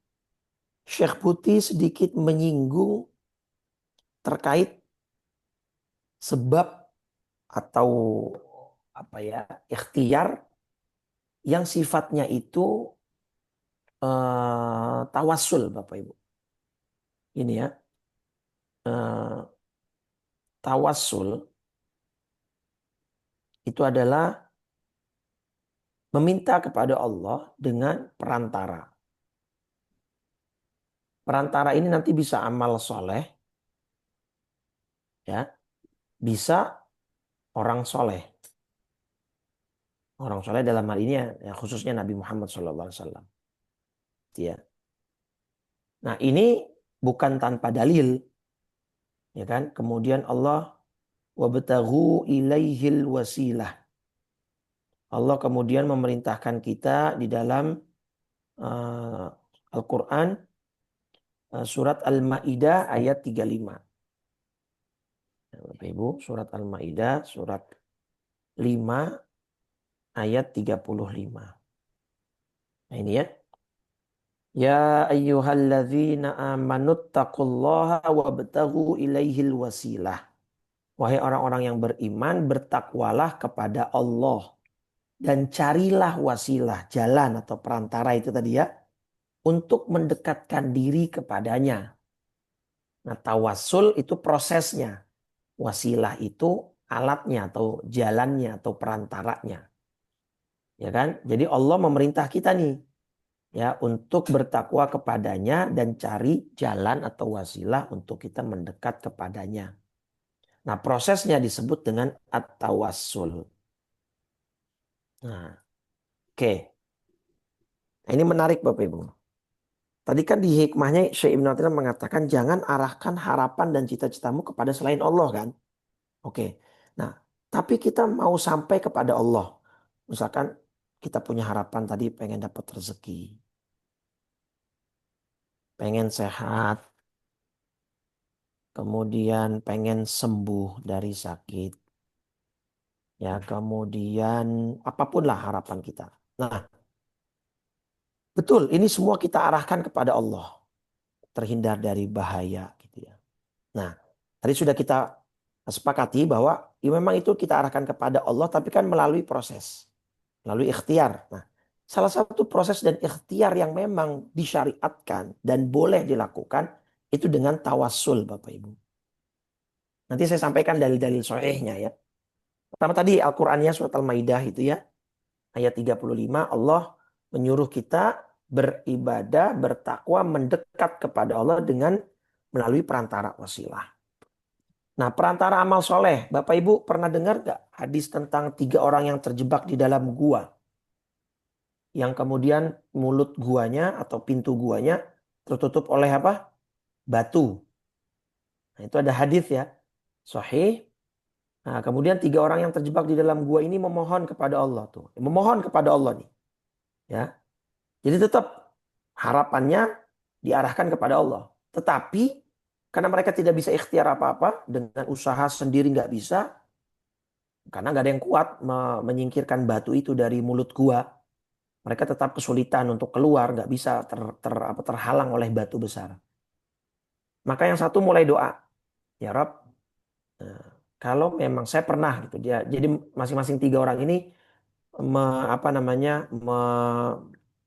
Syekh Putih sedikit menyinggung terkait sebab atau apa ya ikhtiar yang sifatnya itu tawasul Bapak Ibu. Ini ya, eh, tawasul itu adalah meminta kepada Allah dengan perantara. Perantara ini nanti bisa amal soleh, ya, bisa orang soleh. Orang soleh dalam hal ini ya, khususnya Nabi Muhammad SAW. Ya. Nah ini bukan tanpa dalil, ya kan? Kemudian Allah wabtaghu ilaihil wasilah. Allah kemudian memerintahkan kita di dalam uh, Al-Quran surat Al-Ma'idah ayat 35. Bapak Ibu, surat Al-Ma'idah surat 5 ayat 35. Nah ini ya. Ya ayyuhalladzina amanuttaqullaha wabtaghu ilaihil wasilah. Wahai orang-orang yang beriman, bertakwalah kepada Allah dan carilah wasilah, jalan atau perantara itu tadi ya, untuk mendekatkan diri kepadanya. Nah, tawassul itu prosesnya. Wasilah itu alatnya atau jalannya atau perantaranya. Ya kan? Jadi Allah memerintah kita nih ya untuk bertakwa kepadanya dan cari jalan atau wasilah untuk kita mendekat kepadanya. Nah, prosesnya disebut dengan at-tawassul. Nah, oke. Nah, ini menarik Bapak Ibu. Tadi kan di hikmahnya Syekh Ibnu Athaillah mengatakan jangan arahkan harapan dan cita-citamu kepada selain Allah kan. Oke. Nah, tapi kita mau sampai kepada Allah. Misalkan kita punya harapan tadi pengen dapat rezeki, pengen sehat, kemudian pengen sembuh dari sakit. ya kemudian apapun lah harapan kita. Nah, betul, ini semua kita arahkan kepada Allah, terhindar dari bahaya gitu ya. Nah, tadi sudah kita sepakati bahwa ya memang itu kita arahkan kepada Allah, tapi kan melalui proses, melalui ikhtiar. Nah, salah satu proses dan ikhtiar yang memang disyariatkan dan boleh dilakukan itu dengan tawassul, Bapak Ibu. Nanti saya sampaikan dalil-dalil sahihnya ya. Pertama tadi Al-Qur'annya surat Al-Maidah itu ya, ayat 35 Allah menyuruh kita beribadah, bertakwa, mendekat kepada Allah dengan melalui perantara wasilah. Nah, perantara amal soleh, Bapak Ibu pernah dengar gak hadis tentang 3 orang yang terjebak di dalam gua? Yang kemudian mulut guanya atau pintu guanya tertutup oleh apa? Batu. Nah, itu ada hadis ya, sahih. Nah, kemudian 3 orang yang terjebak di dalam gua ini memohon kepada Allah tuh. Memohon kepada Allah nih. Ya. Jadi tetap harapannya diarahkan kepada Allah. Tetapi karena mereka tidak bisa ikhtiar apa-apa, dengan usaha sendiri nggak bisa, karena nggak ada yang kuat menyingkirkan batu itu dari mulut gua. Mereka tetap kesulitan untuk keluar, nggak bisa terhalang oleh batu besar. Maka yang satu mulai doa, ya Rob, eh, kalau memang saya pernah gitu dia, jadi masing-masing 3 orang ini apa namanya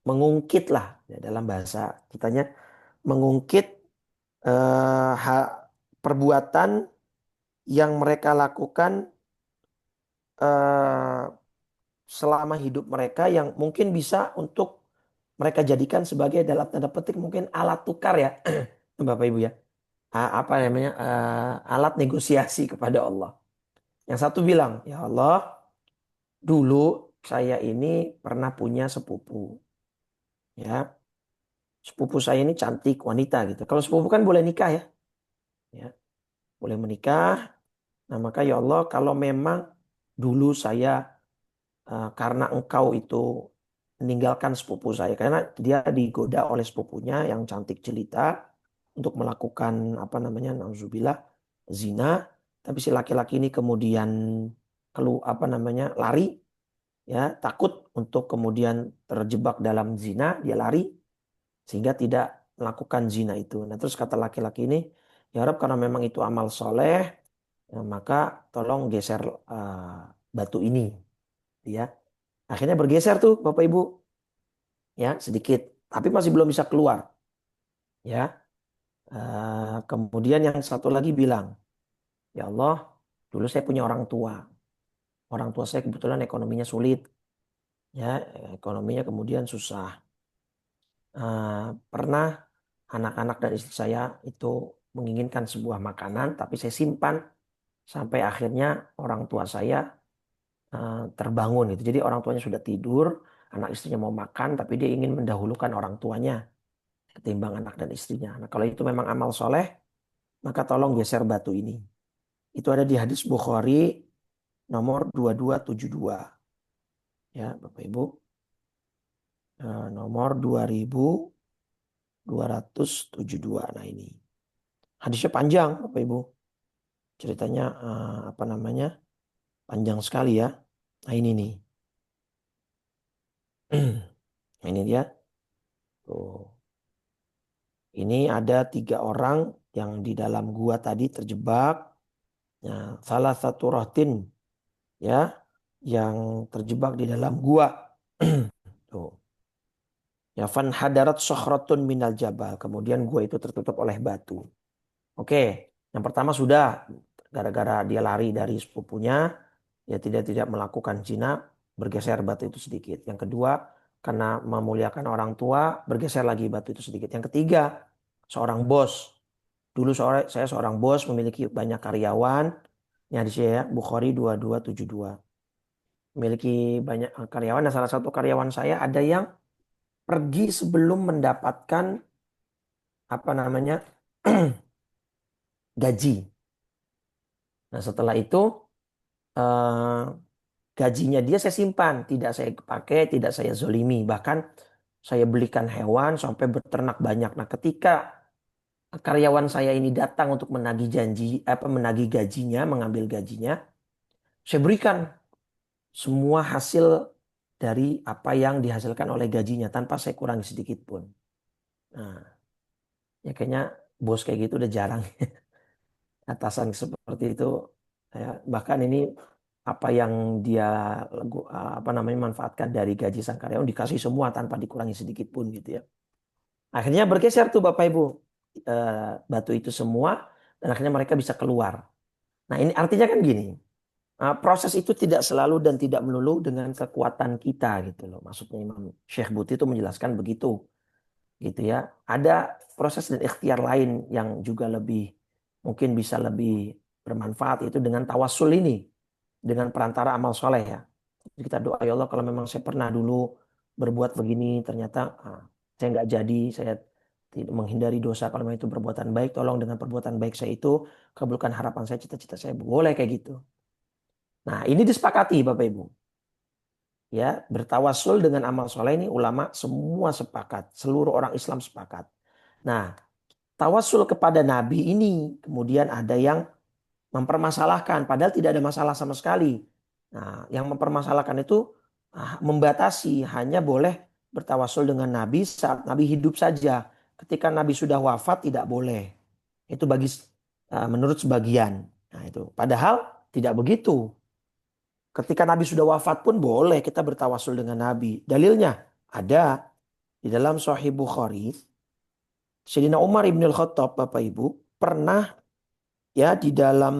mengungkit lah ya, dalam bahasa kitanya mengungkit perbuatan yang mereka lakukan eh, selama hidup mereka yang mungkin bisa untuk mereka jadikan sebagai dalam tanda petik mungkin alat tukar ya Bapak Ibu ya. Apa namanya alat negosiasi kepada Allah. Yang satu bilang, ya Allah, dulu saya ini pernah punya sepupu, ya. Sepupu saya ini cantik wanita gitu. Kalau sepupu kan boleh nikah ya, ya, boleh menikah. Nah maka ya Allah, kalau memang dulu saya karena engkau itu meninggalkan sepupu saya, karena dia digoda oleh sepupunya yang cantik jelita untuk melakukan apa namanya, nauzubillah, zina. Tapi si laki-laki ini kemudian apa namanya lari, ya takut untuk kemudian terjebak dalam zina, dia lari sehingga tidak melakukan zina itu. Nah terus kata laki-laki ini, ya Rab karena memang itu amal soleh, ya, maka tolong geser batu ini, ya. Akhirnya bergeser tuh Bapak Ibu, ya sedikit, tapi masih belum bisa keluar, ya. Kemudian yang satu lagi bilang, ya Allah, dulu saya punya orang tua. Orang tua saya kebetulan ekonominya sulit, ya, ekonominya kemudian susah. Pernah anak-anak dan istri saya itu menginginkan sebuah makanan, tapi saya simpan sampai akhirnya orang tua saya terbangun gitu. Jadi orang tuanya sudah tidur, anak istrinya mau makan, tapi dia ingin mendahulukan orang tuanya ketimbang anak dan istrinya. Nah, kalau itu memang amal soleh, maka tolong geser batu ini. Itu ada di hadis Bukhari nomor 2272. Ya, Bapak Ibu. Nomor 2272. Nah, ini. Hadisnya panjang, Bapak Ibu. Ceritanya apa namanya? Panjang sekali ya. Nah, ini nih. Nah, ini dia. Tuh. Ini ada 3 orang yang di dalam gua tadi terjebak. Nah, salah satu rohtin ya yang terjebak di dalam gua. Tuh. Ya fan hadarat sokhratun minal jabal. Kemudian gua itu tertutup oleh batu. Oke, yang pertama sudah gara-gara dia lari dari sepupunya, ya tidak melakukan zina, bergeser batu itu sedikit. Yang kedua, karena memuliakan orang tua, bergeser lagi batu itu sedikit. Yang ketiga, seorang bos. Dulu saya seorang bos memiliki banyak karyawan. Ini hadisnya ya, Bukhari 2272. Memiliki banyak karyawan dan salah satu karyawan saya ada yang pergi sebelum mendapatkan apa namanya gaji. Nah setelah itu eh, gajinya dia saya simpan, tidak saya pakai, tidak saya zolimi. Bahkan saya belikan hewan sampai beternak banyak. Nah ketika karyawan saya ini datang untuk menagih janji, apa menagih gajinya, mengambil gajinya, saya berikan. semua hasil dari apa yang dihasilkan oleh gajinya tanpa saya kurangi sedikit pun. Nah, ya kayaknya bos kayak gitu udah jarang. Atasan seperti itu, ya, bahkan ini apa yang dia apa namanya manfaatkan dari gaji sang karyawan dikasih semua tanpa dikurangi sedikit pun gitu ya. Akhirnya bergeser tuh Bapak Ibu, batu itu semua, dan akhirnya mereka bisa keluar. Nah ini artinya kan gini, proses itu tidak selalu dan tidak melulu dengan kekuatan kita gitu loh. Maksudnya Imam Syekh Buti itu menjelaskan begitu gitu ya. Ada proses dan ikhtiar lain yang juga lebih mungkin bisa lebih bermanfaat, itu dengan tawasul ini, dengan perantara amal soleh ya. Jadi kita doa, ya Allah kalau memang saya pernah dulu berbuat begini ternyata saya nggak jadi, saya tidak menghindari dosa, kalau memang itu perbuatan baik, tolong dengan perbuatan baik saya itu kabulkan harapan saya, cita-cita saya, boleh kayak gitu. Nah ini disepakati Bapak Ibu ya, bertawasul dengan amal soleh ini ulama semua sepakat, seluruh orang Islam sepakat. Nah, tawasul kepada Nabi ini kemudian ada yang mempermasalahkan, padahal tidak ada masalah sama sekali. Nah, yang mempermasalahkan itu membatasi, hanya boleh bertawasul dengan Nabi saat Nabi hidup saja. Ketika Nabi sudah wafat tidak boleh. Itu bagi menurut sebagian. Nah, itu. Padahal tidak begitu. Ketika Nabi sudah wafat pun boleh kita bertawasul dengan Nabi. Dalilnya ada di dalam Sahih Bukhari. Sayyidina Umar ibn al-Khattab, Bapak Ibu, pernah ya di dalam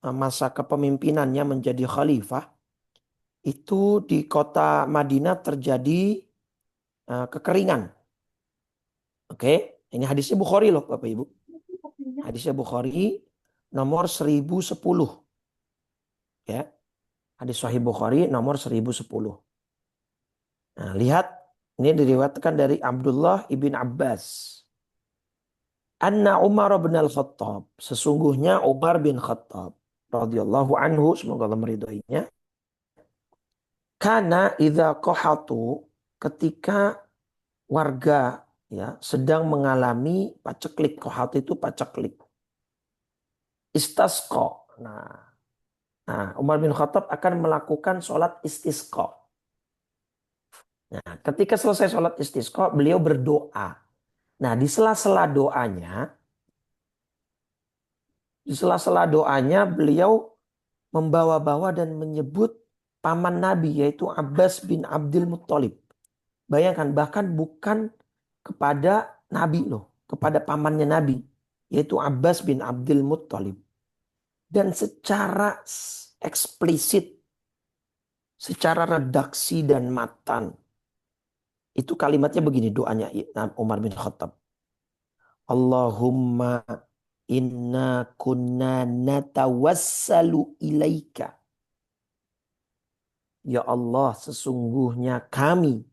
masa kepemimpinannya menjadi khalifah, itu di kota Madinah terjadi kekeringan. Oke, ini hadisnya Bukhari loh Bapak Ibu. Hadisnya Bukhari nomor 1010 ya. Hadis Sahih Bukhari nomor 1010. Nah, lihat ini diriwayatkan dari Abdullah ibn Abbas. Anna Umar bin Al-Khattab. Sesungguhnya Umar bin Khattab radhiyallahu anhu, semoga Allah meridhoinya. Karena idza qahatu, ketika warga ya sedang mengalami paceklik. Qahat itu paceklik. Istasqa. Nah, Umar bin Khattab akan melakukan sholat istisqa. Nah, ketika selesai sholat istisqa, beliau berdoa. Nah, di sela-sela doanya beliau membawa-bawa dan menyebut paman Nabi, yaitu Abbas bin Abdul Muttalib. Bayangkan, bahkan bukan kepada Nabi loh, kepada pamannya Nabi, yaitu Abbas bin Abdul Muttalib. Dan secara eksplisit, secara redaksi dan matan, itu kalimatnya begini doanya Umar bin Khattab. Allahumma inna kunna natawassalu ilaika. Ya Allah, sesungguhnya kami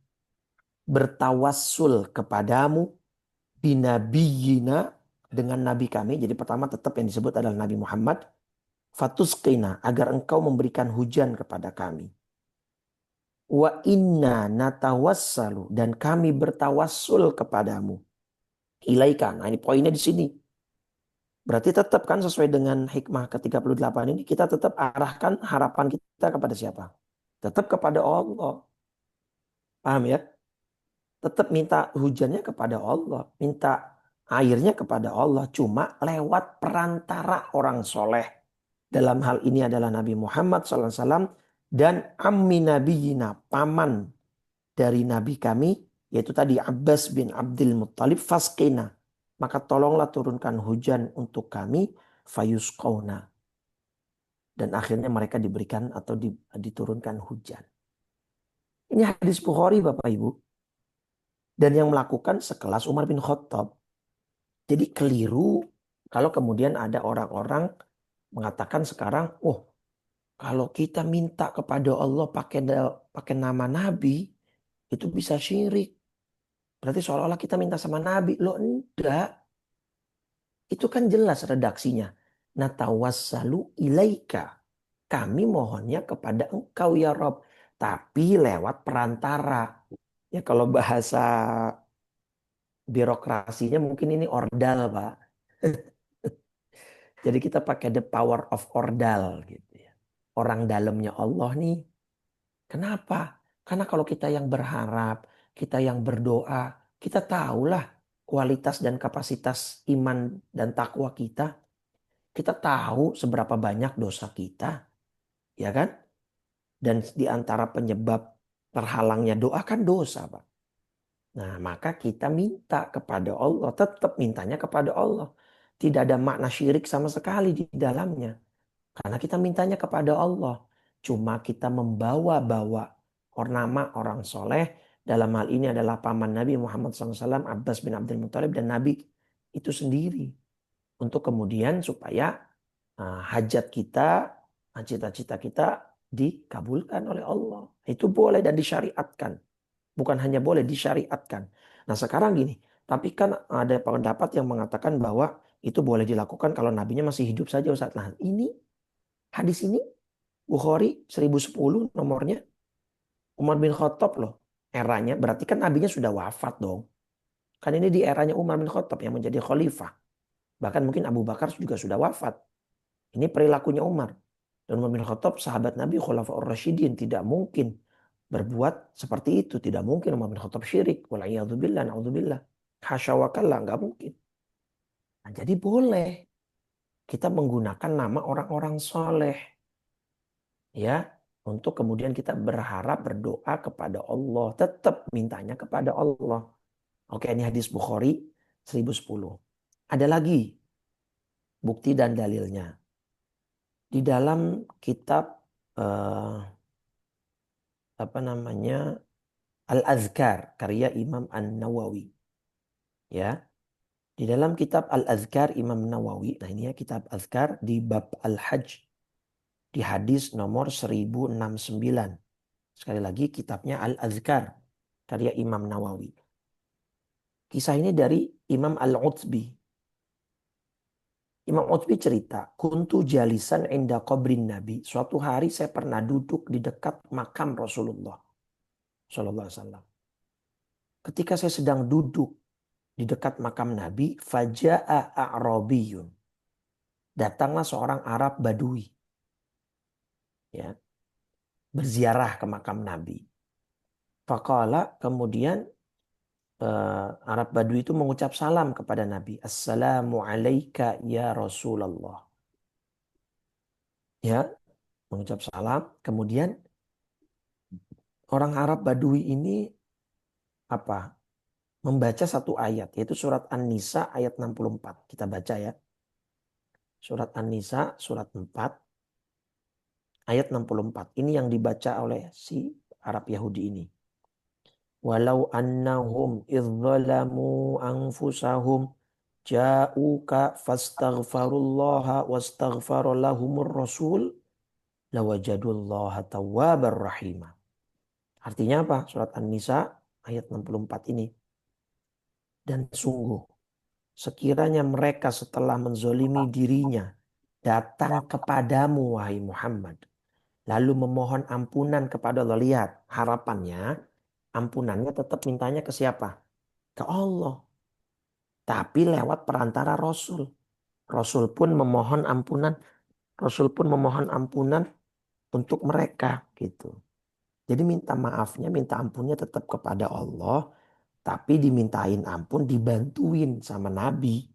bertawassul kepadamu binabiyina, dengan nabi kami. Jadi pertama tetap yang disebut adalah Nabi Muhammad. Fatusqina, agar engkau memberikan hujan kepada kami. Wa inna natawassalu, dan kami bertawassul kepadamu. Ilaika. Nah ini poinnya di sini. Berarti tetap kan sesuai dengan hikmah ke-38 ini, kita tetap arahkan harapan kita kepada siapa? Tetap kepada Allah. Paham ya? Tetap minta hujannya kepada Allah. Minta airnya kepada Allah. Cuma lewat perantara orang soleh. Dalam hal ini adalah Nabi Muhammad SAW. Dan ammi nabiyina, paman dari Nabi kami. Yaitu tadi Abbas bin Abdul Muttalib. Faskina. Maka tolonglah turunkan hujan untuk kami. Fayusqawna. Dan akhirnya mereka diberikan atau diturunkan hujan. Ini hadis Bukhari Bapak Ibu. Dan yang melakukan sekelas Umar bin Khattab. Jadi keliru kalau kemudian ada orang-orang mengatakan sekarang, oh kalau kita minta kepada Allah pakai nama Nabi, itu bisa syirik. Berarti seolah-olah kita minta sama Nabi. Loh enggak. Itu kan jelas redaksinya. Natawassalu ilaika. Kami mohonnya kepada engkau ya Rob. Tapi lewat perantara. Ya kalau bahasa birokrasinya mungkin ini ordal Pak. Jadi kita pakai the power of ordal gitu ya. Orang dalamnya Allah nih Kenapa? Karena kalau kita yang berharap, kita yang berdoa, kita tahulah kualitas dan kapasitas iman dan takwa kita. Kita tahu seberapa banyak dosa kita, ya kan? Dan di antara penyebab terhalangnya doa kan dosa, Pak. Nah, maka kita minta kepada Allah, tetap mintanya kepada Allah. Tidak ada makna syirik sama sekali di dalamnya. Karena kita mintanya kepada Allah. Cuma kita membawa-bawa nama orang soleh. Dalam hal ini adalah paman Nabi Muhammad SAW, Abbas bin Abdul Muthalib, dan Nabi itu sendiri. Untuk kemudian supaya hajat kita, cita-cita kita dikabulkan oleh Allah. Itu boleh dan disyariatkan. Bukan hanya boleh, disyariatkan. Nah sekarang gini, tapi kan ada pendapat yang mengatakan bahwa itu boleh dilakukan kalau nabinya masih hidup saja Ustaz. Nah ini, hadis ini Bukhari 1010 nomornya, Umar bin Khattab loh. Eranya, berarti kan nabinya sudah wafat dong. Kan ini di eranya Umar bin Khattab yang menjadi khalifah. Bahkan mungkin Abu Bakar juga sudah wafat. Ini perilakunya Umar. Dan Umar bin Khattab sahabat Nabi Khulafaur Rasyidin, tidak mungkin berbuat seperti itu. Tidak mungkin Umar bin Khattab syirik. Wala'iyadzubillah, na'udzubillah. Hasya wa kalla, nggak mungkin. Nah, jadi boleh kita menggunakan nama orang-orang soleh. Ya, untuk kemudian kita berharap berdoa kepada Allah. Tetap mintanya kepada Allah. Oke, ini hadis Bukhari 1010. Ada lagi bukti dan dalilnya. Di dalam kitab eh, apa namanya Al-Azkar karya Imam An-Nawawi, ya. Di dalam kitab Al-Azkar Imam Nawawi, nah ini ya kitab Azkar di bab Al-Hajj di hadis nomor 1069. Sekali lagi kitabnya Al-Azkar karya Imam Nawawi. Kisah ini dari Imam Al-Utbi. Imam Utbi cerita, kuntu jalisan inda qabrin Nabi. Suatu hari saya pernah duduk di dekat makam Rasulullah sallallahu alaihi wasallam. Ketika saya sedang duduk di dekat makam Nabi, faja'a a'rabiyun. Datanglah seorang Arab Badui, ya, berziarah ke makam Nabi. Faqala, kemudian Arab Badui itu mengucap salam kepada Nabi. Assalamu alayka ya Rasulullah. Ya, mengucap salam. Kemudian orang Arab Badui ini apa? Membaca satu ayat, yaitu surat An-Nisa ayat 64. Kita baca ya. Surat An-Nisa surat 4 ayat 64. Ini yang dibaca oleh si Arab Yahudi ini. Walau annahum idzalamu anfusahum ja'uka fastaghfarullaha wastaghfara lahumur rasul lawajadullaha tawwabar rahimah. Artinya apa? Surat An-Nisa ayat 64 ini. Dan sungguh, sekiranya mereka setelah menzolimi dirinya datang kepadamu wahai Muhammad, lalu memohon ampunan kepada Allah. Lihat harapannya, ampunannya tetap mintanya ke siapa? Ke Allah. Tapi lewat perantara Rasul. Rasul pun memohon ampunan. Rasul pun memohon ampunan untuk mereka gitu. Jadi minta maafnya, minta ampunnya tetap kepada Allah. Tapi dimintain ampun, dibantuin sama Nabi.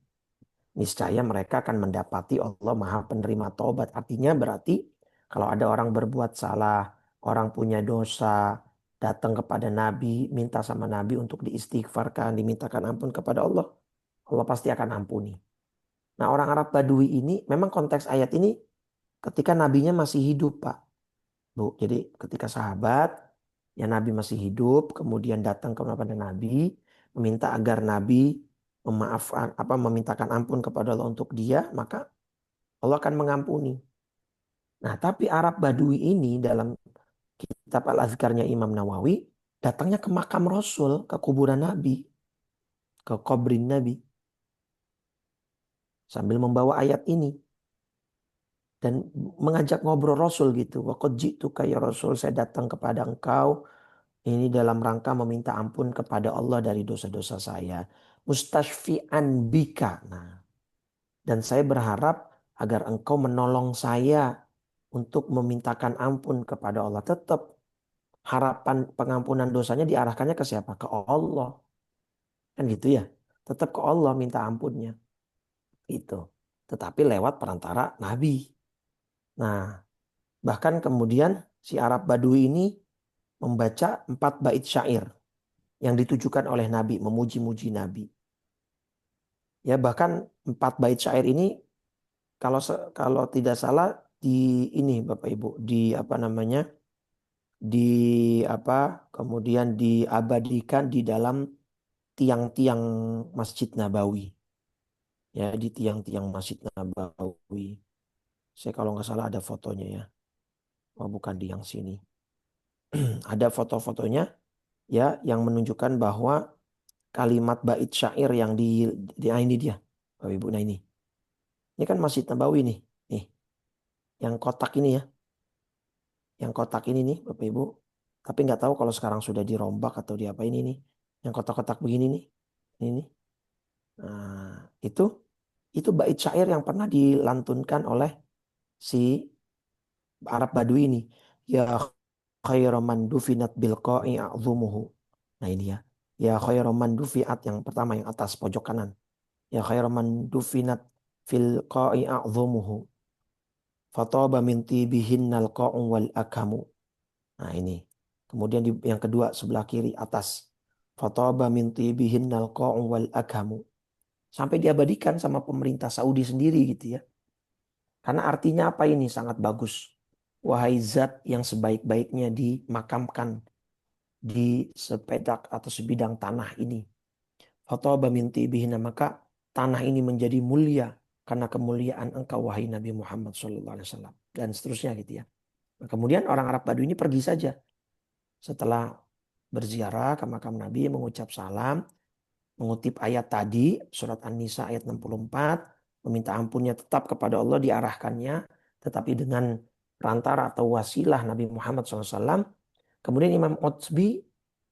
Niscaya mereka akan mendapati Allah Maha Penerima Taubat. Artinya berarti kalau ada orang berbuat salah, orang punya dosa, datang kepada Nabi, minta sama Nabi untuk diistighfarkan, dimintakan ampun kepada Allah, Allah pasti akan ampuni. Nah, orang Arab Badui ini memang konteks ayat ini ketika nabinya masih hidup, Pak. Bu, jadi ketika sahabat ya Nabi masih hidup, kemudian datang kepada Nabi, meminta agar Nabi memaafkan memintakan ampun kepada Allah untuk dia, maka Allah akan mengampuni. Nah, tapi Arab Badui ini dalam kitab Al-Azkarnya Imam Nawawi datangnya ke makam Rasul, ke kuburan Nabi, ke kubrin Nabi sambil membawa ayat ini dan mengajak ngobrol Rasul gitu. Wa qad ji'tuka ya Rasul, saya datang kepada engkau ini dalam rangka meminta ampun kepada Allah dari dosa-dosa saya. Mustashfi'an bika. Nah, dan saya berharap agar engkau menolong saya untuk memintakan ampun kepada Allah. Tetap harapan pengampunan dosanya diarahkannya ke siapa? Ke Allah. Kan gitu ya. Tetap ke Allah minta ampunnya. Itu. Tetapi lewat perantara Nabi. Nah, bahkan kemudian si Arab Badui ini membaca 4 bait syair yang ditujukan oleh Nabi, memuji-muji Nabi. Ya, bahkan 4 bait syair ini kalau tidak salah di ini Bapak Ibu, di apa namanya? Di apa? Kemudian diabadikan di dalam tiang-tiang Masjid Nabawi. Ya, di tiang-tiang Masjid Nabawi. Saya kalau nggak salah ada fotonya ya. Oh, bukan di yang sini. Ada foto-fotonya ya yang menunjukkan bahwa kalimat bait syair yang nah ini dia. Bapak Ibu, nah ini. Ini kan Masjid Nabawi nih. Nih, yang kotak ini ya. Yang kotak ini nih Bapak Ibu. Tapi nggak tahu kalau sekarang sudah dirombak atau diapa ini nih. Yang kotak-kotak begini nih. Ini nih. Nah, itu bait syair yang pernah dilantunkan oleh si Arab Badui ini. Ya khairoman dufinat bil qa'i a'zumuhu. Nah ini ya. Ya khairoman dufiat yang pertama yang atas pojok kanan. Ya khairoman dufinat fil qa'i a'zumuhu. Fataba min tibihinnal qa'u wal akamu. Nah ini. Kemudian yang kedua sebelah kiri atas. Fataba min tibihinnal qa'u wal akamu. Sampai diabadikan sama pemerintah Saudi sendiri gitu ya. Karena artinya apa ini? Sangat bagus. Wahai zat yang sebaik-baiknya dimakamkan di sepedak atau sebidang tanah ini. Fataba min tibihina, maka tanah ini menjadi mulia karena kemuliaan engkau wahai Nabi Muhammad SAW. Dan seterusnya gitu ya. Nah, kemudian orang Arab Baduy ini pergi saja. Setelah berziarah ke makam Nabi, mengucap salam, mengutip ayat tadi, surat An-Nisa ayat 64, meminta ampunnya tetap kepada Allah diarahkannya, tetapi dengan perantara atau wasilah Nabi Muhammad SAW. Kemudian Imam Utsbi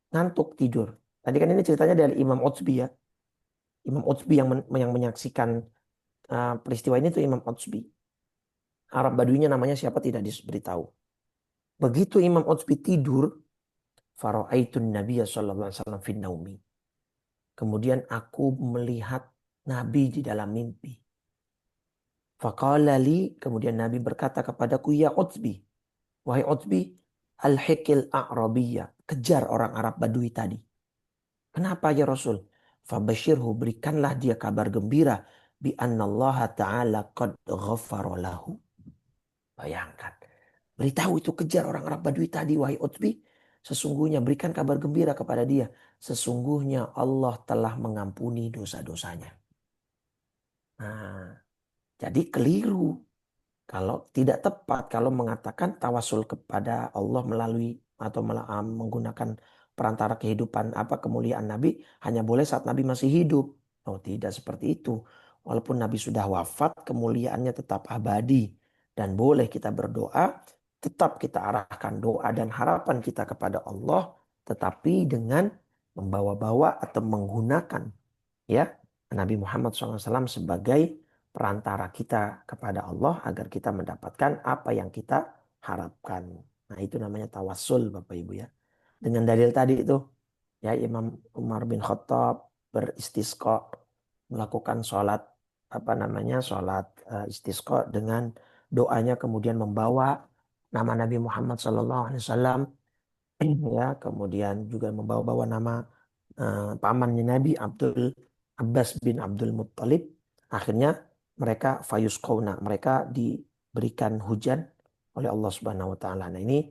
ngantuk tidur. Tadi kan ini ceritanya dari Imam Utsbi ya. Imam Utsbi yang menyaksikan peristiwa ini tuh Imam Utsbi. Arab Baduinya namanya siapa tidak diberitahu. Begitu Imam Utsbi tidur, faraaitun Nabiya sallallahu alaihi wasallam fin naumi. Kemudian aku melihat Nabi di dalam mimpi. Faqala li, kemudian Nabi berkata kepadaku, ya Utsbi, wahai Utsbi, al-hikil a'rabiyya, kejar orang Arab Badui tadi. Kenapa ya Rasul? Fabashirhu, berikanlah dia kabar gembira bi annallaha ta'ala qad ghafara lahu. Bayangkan. Beritahu itu kejar orang Arab Badui tadi wahai Utbi. Sesungguhnya berikan kabar gembira kepada dia. Sesungguhnya Allah telah mengampuni dosa-dosanya. Nah, jadi keliru. Kalau tidak tepat kalau mengatakan tawasul kepada Allah melalui atau menggunakan perantara kehidupan apa kemuliaan Nabi hanya boleh saat Nabi masih hidup. Oh, tidak seperti itu. Walaupun Nabi sudah wafat, kemuliaannya tetap abadi dan boleh kita berdoa, tetap kita arahkan doa dan harapan kita kepada Allah, tetapi dengan membawa-bawa atau menggunakan ya Nabi Muhammad SAW sebagai perantara kita kepada Allah agar kita mendapatkan apa yang kita harapkan. Nah, itu namanya tawassul Bapak Ibu ya. Dengan dalil tadi itu ya Imam Umar bin Khattab beristisqa melakukan sholat apa namanya sholat istisqa dengan doanya kemudian membawa nama Nabi Muhammad SAW ya kemudian juga membawa-bawa nama pamannya Nabi Abdul Abbas bin Abdul Muttalib. Akhirnya mereka fayusqauna, mereka diberikan hujan oleh Allah Subhanahu wa taala. Nah, ini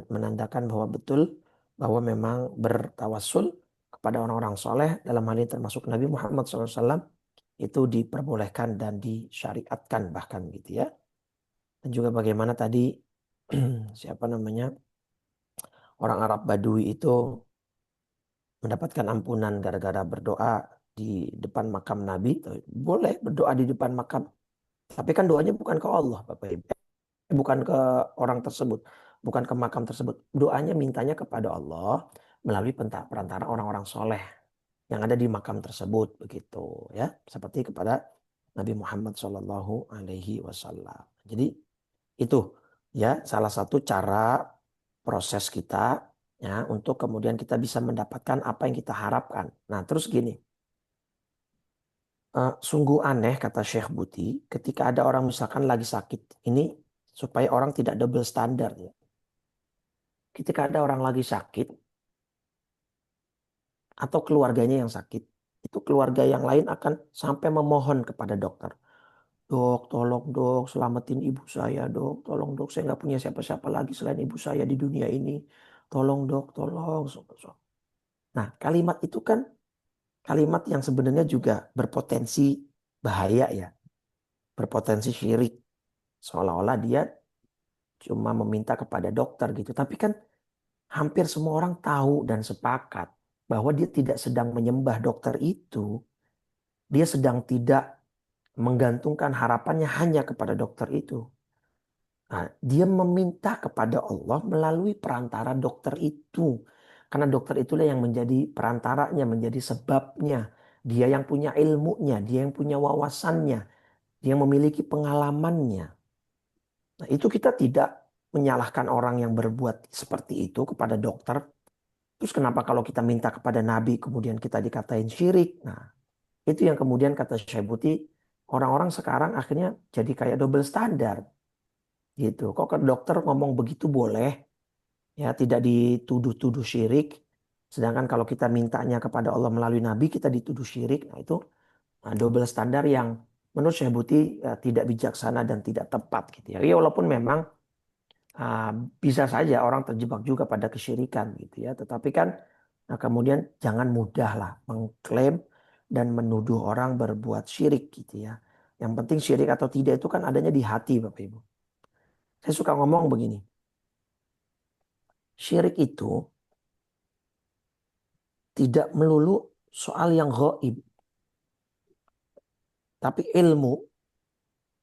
menandakan bahwa betul bahwa memang bertawassul kepada orang-orang soleh dalam hal ini termasuk Nabi Muhammad SAW itu diperbolehkan dan disyariatkan bahkan gitu ya. Dan juga bagaimana tadi siapa namanya orang Arab Badui itu mendapatkan ampunan gara-gara berdoa di depan makam Nabi. Boleh berdoa di depan makam. Tapi kan doanya bukan ke Allah, Bapak Ibu. Bukan ke orang tersebut. Bukan ke makam tersebut. Doanya mintanya kepada Allah melalui perantara orang-orang soleh yang ada di makam tersebut. Begitu ya. Seperti kepada Nabi Muhammad SAW. Jadi itu ya salah satu cara proses kita ya untuk kemudian kita bisa mendapatkan apa yang kita harapkan. Nah, terus gini, sungguh aneh kata Syekh Buti ketika ada orang misalkan lagi sakit. Ini supaya orang tidak double standar ya. Ketika ada orang lagi sakit atau keluarganya yang sakit, itu keluarga yang lain akan sampai memohon kepada dokter. Dok, tolong dok, selamatin ibu saya dok. Tolong dok, saya nggak punya siapa-siapa lagi selain ibu saya di dunia ini. Tolong dok, tolong. Nah, kalimat itu kan kalimat yang sebenarnya juga berpotensi bahaya ya. Berpotensi syirik. Seolah-olah dia cuma meminta kepada dokter gitu. Tapi kan hampir semua orang tahu dan sepakat bahwa dia tidak sedang menyembah dokter itu. Dia sedang tidak menggantungkan harapannya hanya kepada dokter itu. Nah, dia meminta kepada Allah melalui perantara dokter itu. Karena dokter itulah yang menjadi perantaranya, menjadi sebabnya. Dia yang punya ilmunya, dia yang punya wawasannya, dia yang memiliki pengalamannya. Nah, itu kita tidak menyalahkan orang yang berbuat seperti itu kepada dokter. Terus kenapa kalau kita minta kepada Nabi kemudian kita dikatain syirik? Nah, itu yang kemudian kata Syaibuti, orang-orang sekarang akhirnya jadi kayak double standar gitu. Kok ke dokter ngomong begitu boleh, ya tidak dituduh-tuduh syirik. Sedangkan kalau kita mintanya kepada Allah melalui Nabi kita dituduh syirik. Nah, itu double standar yang menurut Syaibuti tidak bijaksana dan tidak tepat gitu ya. Ya walaupun memang ah, bisa saja orang terjebak juga pada kesyirikan gitu ya. Tetapi kan kemudian jangan mudahlah mengklaim dan menuduh orang berbuat syirik gitu ya. Yang penting syirik atau tidak itu kan adanya di hati Bapak Ibu. Saya suka ngomong begini. Syirik itu tidak melulu soal yang gaib. Tapi ilmu,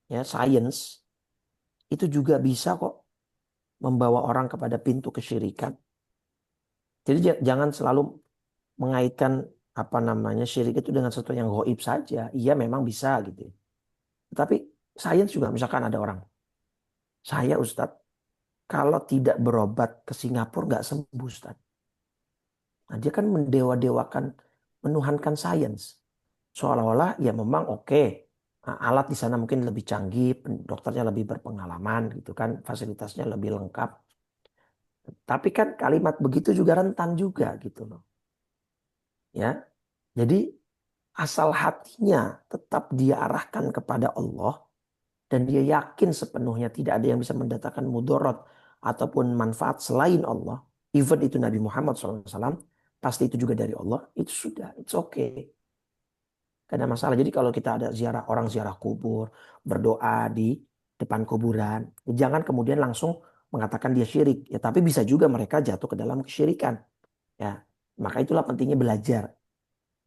ya sains, itu juga bisa kok membawa orang kepada pintu kesyirikan. Jadi jangan selalu mengaitkan apa namanya syirik itu dengan sesuatu yang gaib saja. Iya memang bisa gitu. Tapi sains juga misalkan ada orang, saya Ustadz, kalau tidak berobat ke Singapura nggak sembuh Ustadz. Nah, dia kan mendewa-dewakan, menuhankan sains. Seolah-olah ya memang oke. Nah, alat di sana mungkin lebih canggih, dokternya lebih berpengalaman gitu kan, fasilitasnya lebih lengkap. Tapi kan kalimat begitu juga rentan juga gitu loh. Ya, jadi asal hatinya tetap dia arahkan kepada Allah dan dia yakin sepenuhnya tidak ada yang bisa mendatangkan mudarat ataupun manfaat selain Allah, even itu Nabi Muhammad SAW, pasti itu juga dari Allah, itu sudah, it's okay. Gak ada masalah. Jadi kalau kita ada ziarah, orang ziarah kubur, berdoa di depan kuburan, jangan kemudian langsung mengatakan dia syirik. Ya, tapi bisa juga mereka jatuh ke dalam kesyirikan. Ya, maka itulah pentingnya belajar.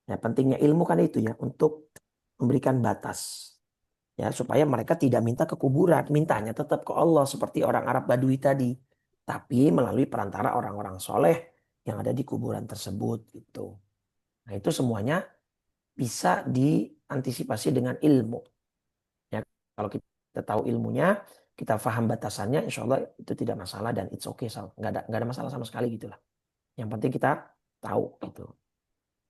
Ya, pentingnya ilmu kan itu ya, untuk memberikan batas. Ya, supaya mereka tidak minta ke kuburan, mintanya tetap ke Allah seperti orang Arab Badui tadi. Tapi melalui perantara orang-orang soleh yang ada di kuburan tersebut gitu. Nah, itu semuanya bisa diantisipasi dengan ilmu. Ya, kalau kita tahu ilmunya, kita paham batasannya, insya Allah itu tidak masalah dan it's okay, nggak ada masalah sama sekali gitulah. Yang penting kita tahu gitu.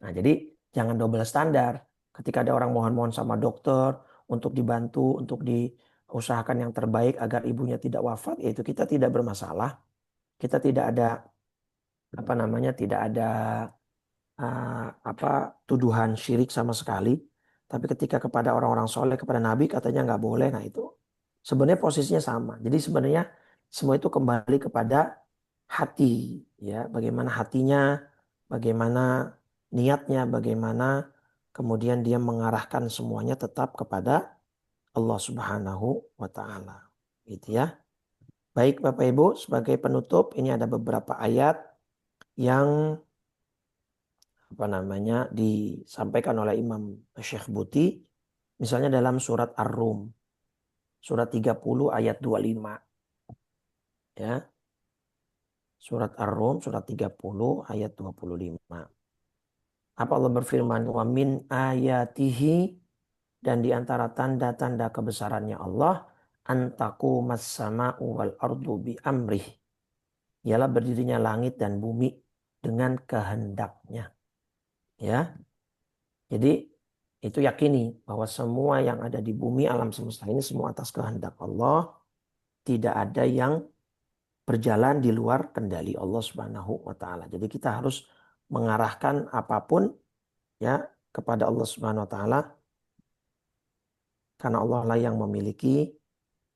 Nah, jadi jangan double standar. Ketika ada orang mohon-mohon sama dokter untuk dibantu, untuk diusahakan yang terbaik agar ibunya tidak wafat, yaitu kita tidak bermasalah. Kita tidak ada apa namanya, tidak ada apa tuduhan syirik sama sekali. Tapi ketika kepada orang-orang soleh, kepada Nabi katanya nggak boleh. Nah itu sebenarnya posisinya sama. Jadi sebenarnya semua itu kembali kepada hati, ya. Bagaimana hatinya, bagaimana niatnya, bagaimana kemudian dia mengarahkan semuanya tetap kepada Allah Subhanahu wa Ta'ala. Gitu ya. Baik Bapak Ibu, sebagai penutup ini ada beberapa ayat yang apa namanya disampaikan oleh Imam Syekh Buti, misalnya dalam surat Ar-Rum surat 30 ayat 25 ya. Surat Ar-Rum surat 30 ayat 25. Apa Allah berfirman, wa min ayatihi, dan di antara tanda-tanda kebesarannya Allah, antaku mas sama'u wal ardu bi amrih, ialah berdirinya langit dan bumi dengan kehendaknya. Ya, jadi itu yakini bahwa semua yang ada di bumi alam semesta ini semua atas kehendak Allah, tidak ada yang berjalan di luar kendali Allah Subhanahu wa taala. Jadi kita harus mengarahkan apapun ya kepada Allah Subhanahu wa taala karena Allah lah yang memiliki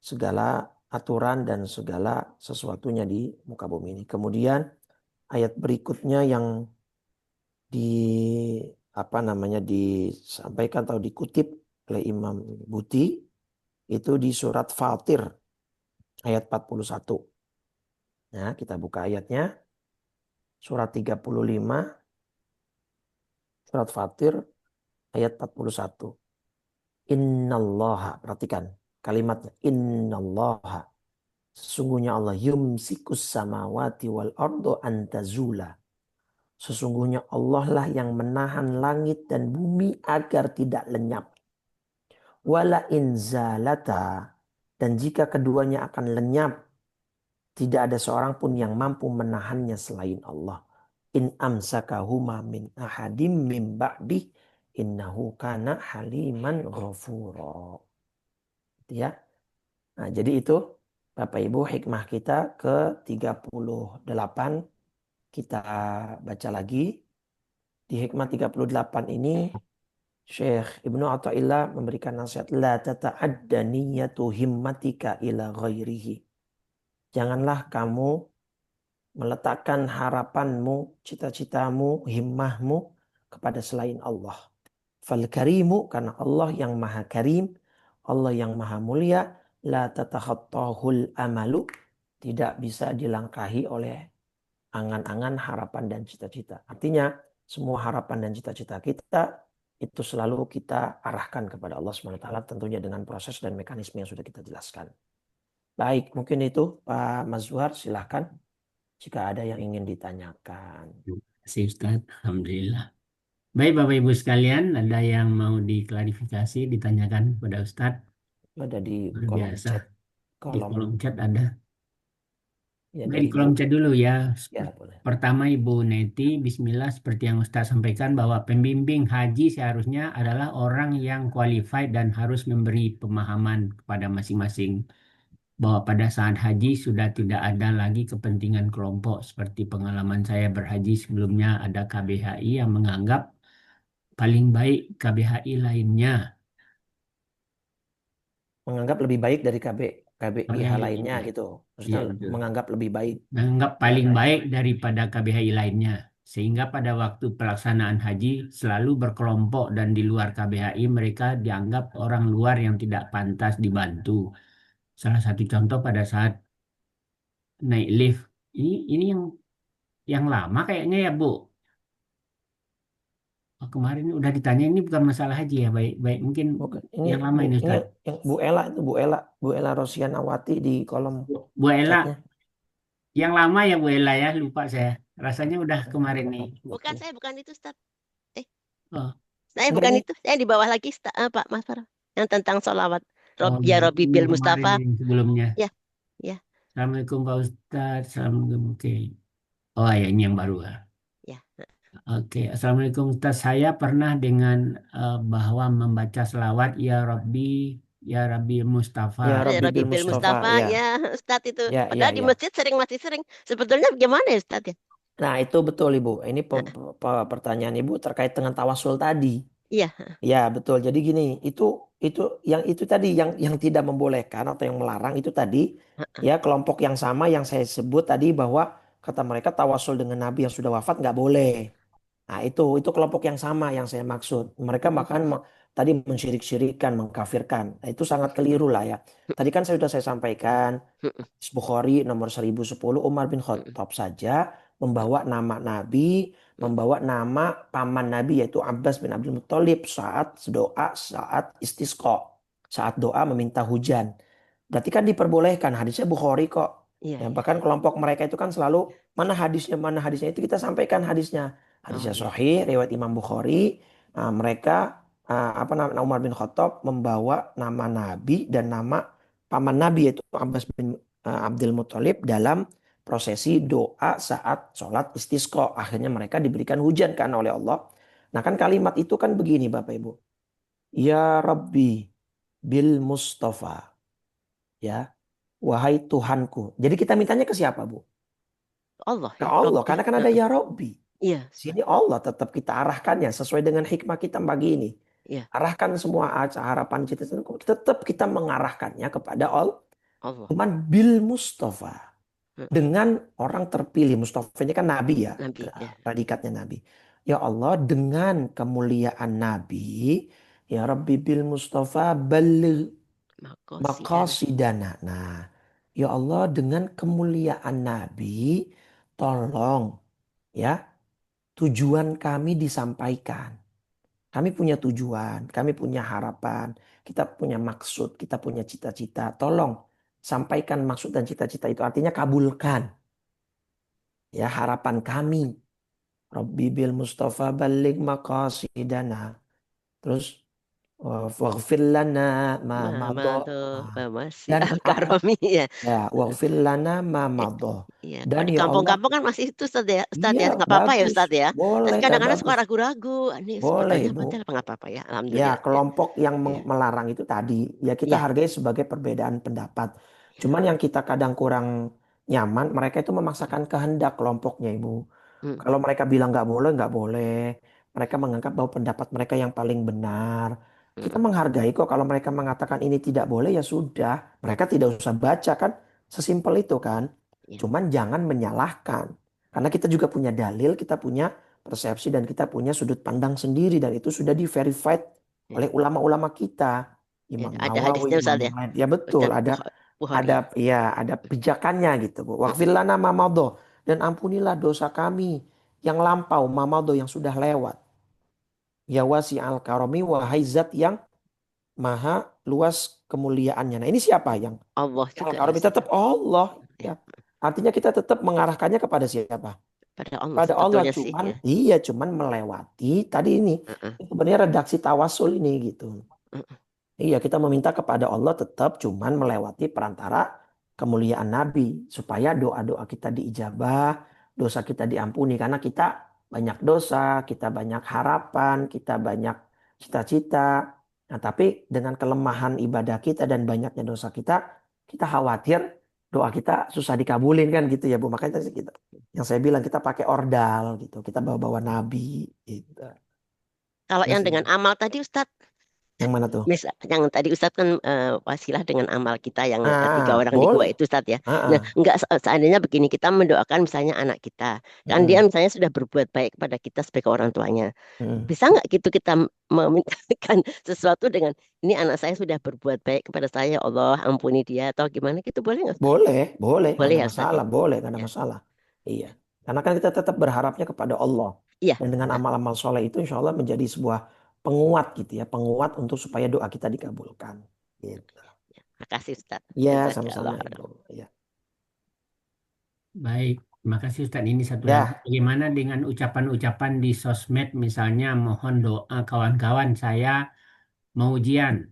segala aturan dan segala sesuatunya di muka bumi ini. Kemudian ayat berikutnya yang di disampaikan atau dikutip oleh Imam Buti itu di surat Fatir ayat 41. Nah, kita buka ayatnya surat 35 surat Fatir ayat 41. Innallaha, perhatikan kalimatnya, innallaha, sesungguhnya Allah yumsikus samawati wal ardo antazula. Sesungguhnya Allah lah yang menahan langit dan bumi agar tidak lenyap. Wala inzalata, dan jika keduanya akan lenyap, tidak ada seorang pun yang mampu menahannya selain Allah. In amsakahuma min ahadim min ba'dih innahu kana haliman ghafura. Ya. Nah, jadi itu Bapak Ibu hikmah kita ke-38 kita baca lagi. Di hikmah 38 ini Syekh Ibnu Athaillah memberikan nasihat la tata'adda niyatu himmatika ila ghairihi. Janganlah kamu meletakkan harapanmu, cita-citamu, himmahmu kepada selain Allah. Fal karimu, karena Allah yang maha karim, Allah yang maha mulia, la tatakhattahul amalu, tidak bisa dilangkahi oleh angan-angan, harapan dan cita-cita. Artinya semua harapan dan cita-cita kita itu selalu kita arahkan kepada Allah SWT, tentunya dengan proses dan mekanisme yang sudah kita jelaskan. Baik, mungkin itu Pak Mazhar, silahkan jika ada yang ingin ditanyakan. Terima kasih Ustaz. Alhamdulillah. Baik Bapak Ibu sekalian, ada yang mau diklarifikasi, ditanyakan kepada Ustadz? Ada di Luar kolom biasa. chat, Di kolom kolom chat ada. ya Baik, dari di Bu. kolom chat dulu ya. Ya, boleh. Pertama Ibu Neti, Bismillah, seperti yang Ustadz sampaikan bahwa pembimbing haji seharusnya adalah orang yang qualified dan harus memberi pemahaman kepada masing-masing. Bahwa pada saat haji sudah tidak ada lagi kepentingan kelompok. Seperti pengalaman saya berhaji sebelumnya ada KBHI yang menganggap paling baik KBHI lainnya. Menganggap lebih baik dari KBIH KBHI lainnya lainnya. gitu. Maksudnya Iya betul. menganggap lebih baik. Menganggap Ya. paling baik daripada KBHI lainnya. Sehingga pada waktu pelaksanaan haji selalu berkelompok dan di luar KBHI mereka dianggap orang luar yang tidak pantas dibantu. Salah satu contoh pada saat naik lift. Ini yang lama kayaknya ya Bu. Oh, kemarin udah ditanya ini bukan masalah haji ya, baik baik mungkin Bukan. Ini yang lama Bu, ini ini Ustaz. yang Bu Ella itu Bu Ella Rosianawati di kolom Bu chatnya. Ela, yang lama ya Bu Ela ya, lupa saya. Rasanya udah kemarin nih. Bukan, saya bukan itu, Ustaz. Eh, Oh, saya Enggak bukan ini. itu. Saya di bawah lagi, Pak Mas Farah. Yang tentang sholawat. oh Ya Robi ini Bil yang kemarin Mustafa. yang sebelumnya. Ya, ya, Assalamualaikum Pak Ustadz. Assalamualaikum. Oke. Oh ya ini yang baru ya. ya. Oke. Assalamualaikum Ustadz. Saya pernah dengan bahwa membaca selawat Ya Rabbi Mustafa. Ya Ya Rabbi Robi Bil Bil Mustafa Mustafa, ya. ya Ustadz itu. Ya, ya, Padahal di ya. masjid masih sering. Sebetulnya gimana ya Ustadz ya? Nah, itu betul Ibu. Ini Nah, pertanyaan Ibu terkait dengan tawasul tadi. iya, Ya, betul. Jadi gini, itu yang itu tadi yang tidak membolehkan atau yang melarang itu tadi ya kelompok yang sama yang saya sebut tadi bahwa kata mereka tawasul dengan nabi yang sudah wafat nggak boleh. Nah, itu kelompok yang sama yang saya maksud. Mereka bahkan tadi mensyirik-syirikkan, mengkafirkan. Nah, itu sangat keliru lah ya. Tadi kan saya sampaikan Hadis Bukhari nomor 1010 Umar bin Khattab saja membawa nama Nabi, membawa nama paman Nabi yaitu Abbas bin Abdul Muthalib saat doa saat istisqa, saat doa meminta hujan. Berarti kan diperbolehkan hadisnya Bukhari kok. iya, Ya, iya. bahkan kelompok mereka itu kan selalu mana hadisnya itu kita sampaikan hadisnya. Oh Hadisnya iya. sahih riwayat Imam Bukhari. Nah, mereka apa namanya Umar bin Khattab membawa nama Nabi dan nama paman Nabi yaitu Abbas bin Abdul Muthalib dalam prosesi doa saat sholat istisqa. Akhirnya mereka diberikan hujan kan oleh Allah. Nah kan kalimat itu kan begini Bapak Ibu. Ya Rabbi bil Mustafa. Ya, wahai Tuhanku. Jadi kita mintanya ke siapa Bu? Allah Ke ya, Allah, Robbi. karena kan ada ya Rabbi. Iya, Sini Allah tetap kita arahkannya sesuai dengan hikmah kita pagi ini. iya, Arahkan semua harapan kita, tetap kita mengarahkannya kepada Allah. Allah. Cuman bil Mustafa. Heeh, Dengan orang terpilih. Mustafa ini kan Nabi ya. Nabi ya. Predikatnya Nabi. Ya Allah dengan kemuliaan Nabi. Ya Rabbi bil Mustafa baligh Makosidan. maqasidana. Nah, ya Allah dengan kemuliaan Nabi, tolong ya tujuan kami disampaikan. Kami punya tujuan, kami punya harapan, kita punya maksud, kita punya cita-cita. Tolong sampaikan maksud dan cita-cita itu. Artinya kabulkan ya harapan kami. Rabbi bil Mustafa balik maqasidana. Terus waghfir lana ma madha. Mama tuh, Nah, Mama si dan Al-Karomi ya. ya, waghfir lana ma Eh, madha. Iya, kalau Dan di ya Allah, kampung-kampung kan masih itu Ustaz ya, Ustaz iya ya, nggak apa-apa ya bagus. Ustaz ya. Tapi Boleh, Kak, kadang-kadang suka bagus. ragu-ragu, ini Boleh, sebetulnya Ibu. betul apa nggak apa-apa ya, Ya, alhamdulillah ya. kelompok yang Iya, melarang itu tadi, ya kita iya, hargai sebagai perbedaan pendapat. iya. Cuman yang kita kadang kurang nyaman, mereka itu memaksakan kehendak kelompoknya, Ibu. Mm, Kalau mereka bilang nggak boleh, nggak boleh. Mereka menganggap bahwa pendapat mereka yang paling benar. Kita mm, menghargai kok kalau mereka mengatakan ini tidak boleh, ya sudah. Mereka tidak usah baca kan, sesimpel itu kan. iya, Cuman jangan menyalahkan. Karena kita juga punya dalil, kita punya persepsi, dan kita punya sudut pandang sendiri. Dan itu sudah di-verified iya. oleh ulama-ulama kita. Ya, Imam ada Nawawi, hadisnya Imam Ustaz ya, yang lain. Ya betul, Ustaz Bukhari. ada ya ada pijakannya gitu, Bu. Waghfir lana ma madha, dan ampunilah dosa kami yang lampau, mamado yang sudah lewat. Ya wasi al karomi, wahai zat yang maha luas kemuliaannya. Nah ini siapa yang Allah al juga ya karomi? Ustaz. Tetap Allah. Ya, Ya. Artinya kita tetap mengarahkannya kepada siapa? pada Allah Pada Allah. sebetulnya sih Cuman ya. iya, cuman melewati tadi ini. Heeh, Sebenarnya redaksi tawasul ini gitu. heeh. Iya, kita meminta kepada Allah tetap cuman melewati perantara kemuliaan Nabi supaya doa-doa kita diijabah, dosa kita diampuni karena kita banyak dosa, kita banyak harapan, kita banyak cita-cita. Nah, tapi dengan kelemahan ibadah kita dan banyaknya dosa kita, kita khawatir doa kita susah dikabulin kan gitu ya Bu. Makanya tadi kita yang saya bilang kita pakai ordal gitu, kita bawa-bawa Nabi gitu. Kalau Terus yang dengan amal tadi Ustaz, yang mana tuh? Yang tadi Ustadz kan wasilah dengan amal kita yang tiga orang di gua Boleh. itu Ustadz ya. Ah, Nah, ah. enggak seandainya begini kita mendoakan misalnya anak kita, kan dia Mm-mm. misalnya sudah berbuat baik kepada kita sebagai orang tuanya. Mm-mm. Bisa nggak gitu kita memintakan sesuatu dengan ini anak saya sudah berbuat baik kepada saya, ya Allah ampuni dia atau gimana gitu boleh nggak Ustadz? Boleh, boleh, nggak Boleh ada ya Ustadz ya. masalah, boleh, nggak ada Ya, masalah. Iya, karena kan kita tetap berharapnya kepada Allah, iya. dan dengan Nah, amal-amal soleh itu insya Allah menjadi sebuah penguat gitu ya, penguat untuk supaya doa kita dikabulkan. Gitu. makasih Ustadz. Iya, Jazakallah. sama-sama Ibu. Iya. Baik, terima kasih Ustadz. Ini satu lagi, Ya, bagaimana dengan ucapan-ucapan di sosmed, misalnya mohon doa kawan-kawan saya mau ujian.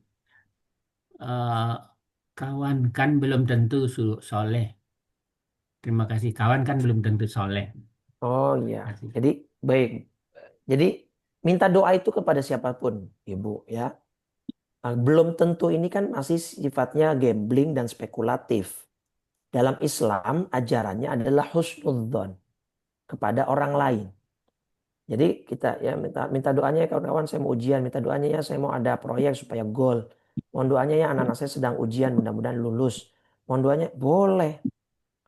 Eh, kawan kan belum tentu soleh. Terima kasih. Kawan kan belum tentu soleh. oh iya. Terima kasih. Jadi baik. Jadi minta doa itu kepada siapapun, Ibu ya. Nah, belum tentu ini kan masih sifatnya gambling dan spekulatif. Dalam Islam ajarannya adalah husnudzon kepada orang lain. Jadi kita ya minta minta doanya ya kawan-kawan, saya mau ujian, minta doanya ya saya mau ada proyek supaya goal. Mohon doanya ya anak-anak saya sedang ujian mudah-mudahan lulus. Mohon doanya boleh.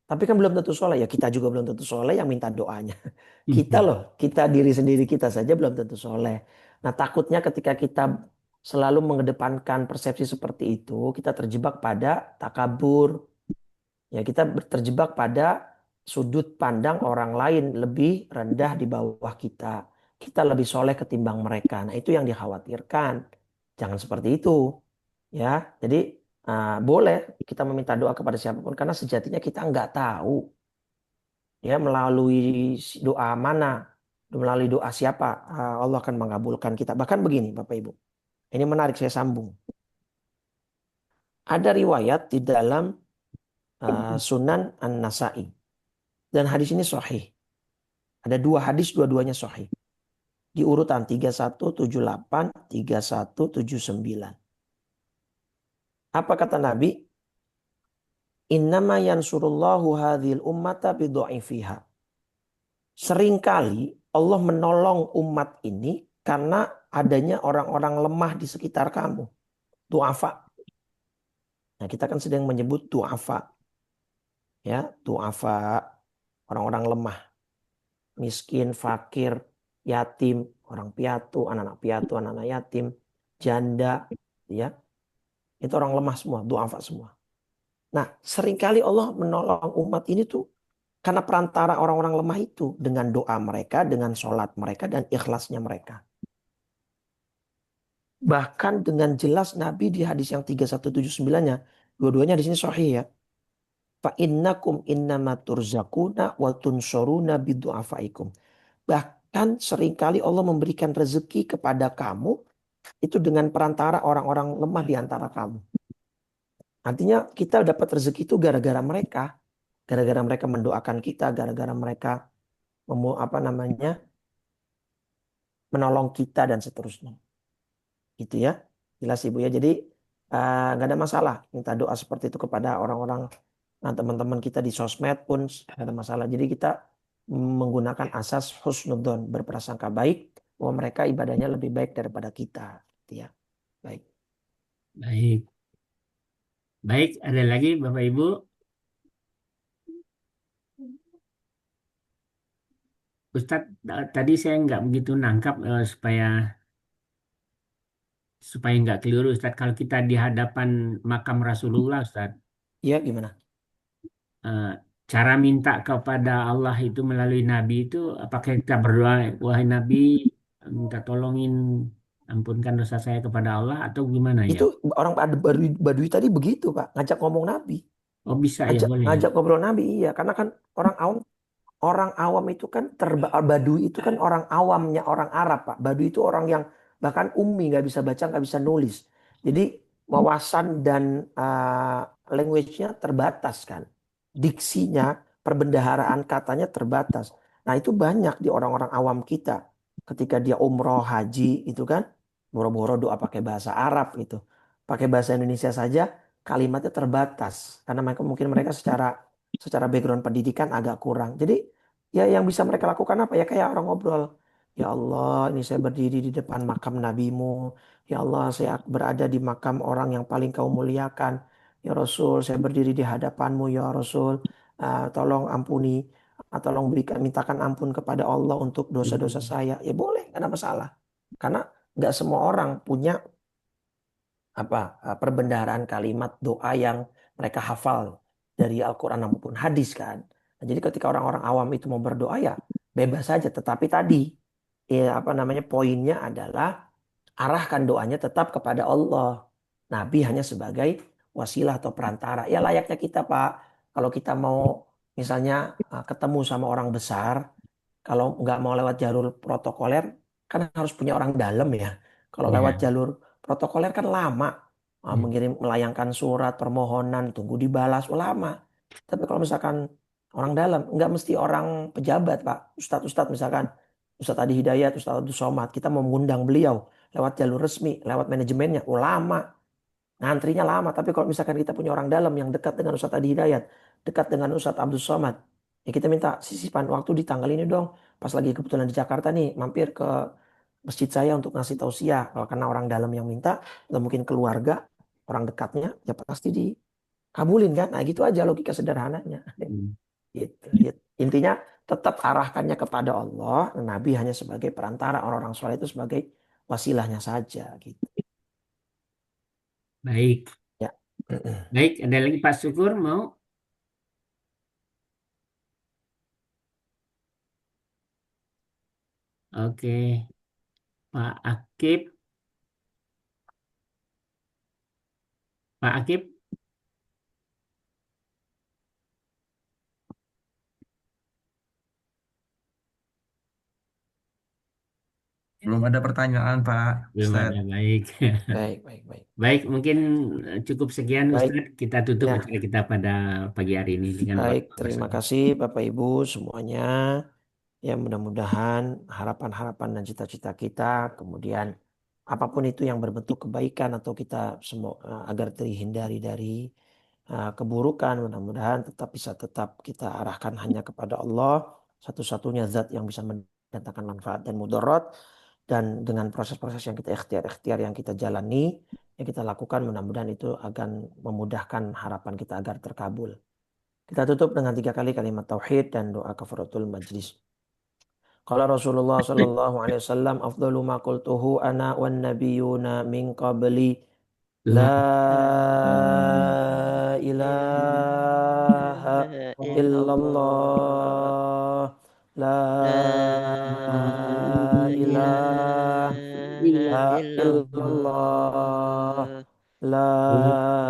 Tapi kan belum tentu soleh ya, kita juga belum tentu soleh yang minta doanya. Kita loh, kita diri sendiri kita saja belum tentu soleh. Nah takutnya ketika kita selalu mengedepankan persepsi seperti itu, kita terjebak pada takabur. Ya, kita terjebak pada sudut pandang orang lain lebih rendah di bawah kita. Kita lebih soleh ketimbang mereka. Nah, itu yang dikhawatirkan. Jangan seperti itu. Ya, jadi boleh kita meminta doa kepada siapapun karena sejatinya kita nggak tahu ya melalui doa mana, melalui doa siapa Allah akan mengabulkan kita. Bahkan begini, Bapak Ibu. Ini menarik saya sambung. Ada riwayat di dalam Sunan An-Nasai. Dan hadis ini sahih. Ada dua hadis, dua-duanya sahih. Di urutan 3178, 3179. Apa kata Nabi? Innama yansurullahu hadhil ummata bidha'ifiha. Seringkali Allah menolong umat ini karena adanya orang-orang lemah di sekitar kamu. Du'afa. Nah, kita kan sedang menyebut du'afa. Ya, du'afa. Orang-orang lemah. Miskin, fakir, yatim, orang piatu, anak-anak yatim, janda. Ya, itu orang lemah semua, du'afa semua. Nah, seringkali Allah menolong umat ini tuh karena perantara orang-orang lemah itu dengan doa mereka, dengan sholat mereka, dan ikhlasnya mereka. Bahkan dengan jelas Nabi di hadis yang 3179-nya, dua-duanya di sini sahih ya. Fa innakum innama turzakuna wa tunsuruna bidu'afaikum. Bahkan seringkali Allah memberikan rezeki kepada kamu itu dengan perantara orang-orang lemah di antara kamu. Artinya kita dapat rezeki itu gara-gara mereka. Gara-gara mereka mendoakan kita, gara-gara mereka apa namanya menolong kita dan seterusnya. Gitu ya. Jelas Ibu ya. Jadi nggak ada masalah minta doa seperti itu kepada orang-orang teman-teman kita di sosmed pun nggak ada masalah. Jadi kita menggunakan asas husnudzon, berprasangka baik bahwa mereka ibadahnya lebih baik daripada kita. Gitu ya. Baik. Baik. Baik, ada lagi Bapak Ibu. Ustadz, tadi saya nggak begitu nangkap supaya nggak keliru Ustadz. Kalau kita di hadapan makam Rasulullah Ustadz, Iya gimana? eh, cara minta kepada Allah itu melalui Nabi itu apakah kita berdoa, wahai Nabi, minta tolongin, ampunkan dosa saya kepada Allah atau gimana ya? Itu orang Badui tadi begitu Pak, ngajak ngomong Nabi, Oh bisa ya, ngajak boleh ya. ngajak ngobrol Nabi, iya, karena kan orang awam itu kan Badui itu kan orang awamnya orang Arab Pak. Badui itu orang yang bahkan ummi, nggak bisa baca, nggak bisa nulis. Jadi wawasan dan language-nya terbatas kan. Diksinya, perbendaharaan katanya terbatas. Nah itu banyak di orang-orang awam kita. Ketika dia umroh, haji itu kan. Boro-boro doa pakai bahasa Arab gitu. Pakai bahasa Indonesia saja kalimatnya terbatas. Karena mungkin mereka secara background pendidikan agak kurang. Jadi ya yang bisa mereka lakukan apa ya kayak orang ngobrol. Ya Allah, ini saya berdiri di depan makam nabimu. Ya Allah, saya berada di makam orang yang paling kau muliakan. Ya Rasul, saya berdiri di hadapanmu ya Rasul. Tolong ampuni, tolong berikan, mintakan ampun kepada Allah untuk dosa-dosa saya. Ya boleh, nggak ada masalah. Karena nggak semua orang punya perbendaharaan kalimat doa yang mereka hafal dari Al-Quran maupun hadis kan. Nah, jadi ketika orang-orang awam itu mau berdoa ya bebas saja. Tetapi tadi ya, poinnya adalah arahkan doanya tetap kepada Allah. Nabi hanya sebagai wasilah atau perantara. Ya layaknya kita Pak. Kalau kita mau misalnya ketemu sama orang besar, kalau nggak mau lewat jalur protokoler, kan harus punya orang dalam ya. Kalau lewat Ya. jalur protokoler kan lama. Ya. Melayangkan surat permohonan, tunggu dibalas, lama. Tapi kalau misalkan orang dalam, nggak mesti orang pejabat, Pak. Ustadz-ustadz misalkan, Ustadz Adi Hidayat, Ustadz Abdul Somad, kita mau mengundang beliau lewat jalur resmi, lewat manajemennya, lama. Ngantrinya lama, tapi kalau misalkan kita punya orang dalam yang dekat dengan Ustadz Adi Hidayat, dekat dengan Ustadz Abdul Somad, ya kita minta sisipan waktu di tanggal ini dong. Pas lagi kebetulan di Jakarta nih, mampir ke masjid saya untuk ngasih tausiah. Kalau karena orang dalam yang minta, atau mungkin keluarga, orang dekatnya, ya pasti dikabulin kan. Nah gitu aja logika sederhananya. Hmm. Gitu. Intinya tetap arahkannya kepada Allah. Nabi hanya sebagai perantara, orang-orang soleh itu sebagai wasilahnya saja gitu. Baik. Ya. Baik, ada lagi Pak Syukur mau? Oke, Pak Akib. Pak Akib. Belum ada pertanyaan, Pak Belum ada, Ustadz. baik. Baik, baik, baik. Baik, mungkin cukup sekian Baik, Ustadz. Kita tutup ya, acara kita pada pagi hari ini dengan doa baik. Terima bersama. kasih Bapak Ibu semuanya. Ya, mudah-mudahan harapan-harapan dan cita-cita kita, kemudian apapun itu yang berbentuk kebaikan atau kita semua agar terhindari dari keburukan, mudah-mudahan tetap kita arahkan hanya kepada Allah, satu-satunya zat yang bisa mendatangkan manfaat dan mudarat. Dan dengan proses-proses yang kita ikhtiar yang kita jalani, yang kita lakukan, mudah-mudahan itu akan memudahkan harapan kita agar terkabul. Kita tutup dengan 3 kali kalimat tauhid dan doa kafaratul majlis. Qala Rasulullah sallallahu alaihi wasallam afdalu ma qultuhu ana wan nabiyuna min qabli La la ilaha ilaha illallah. illallah la La ilaha ilaha illallah illallah.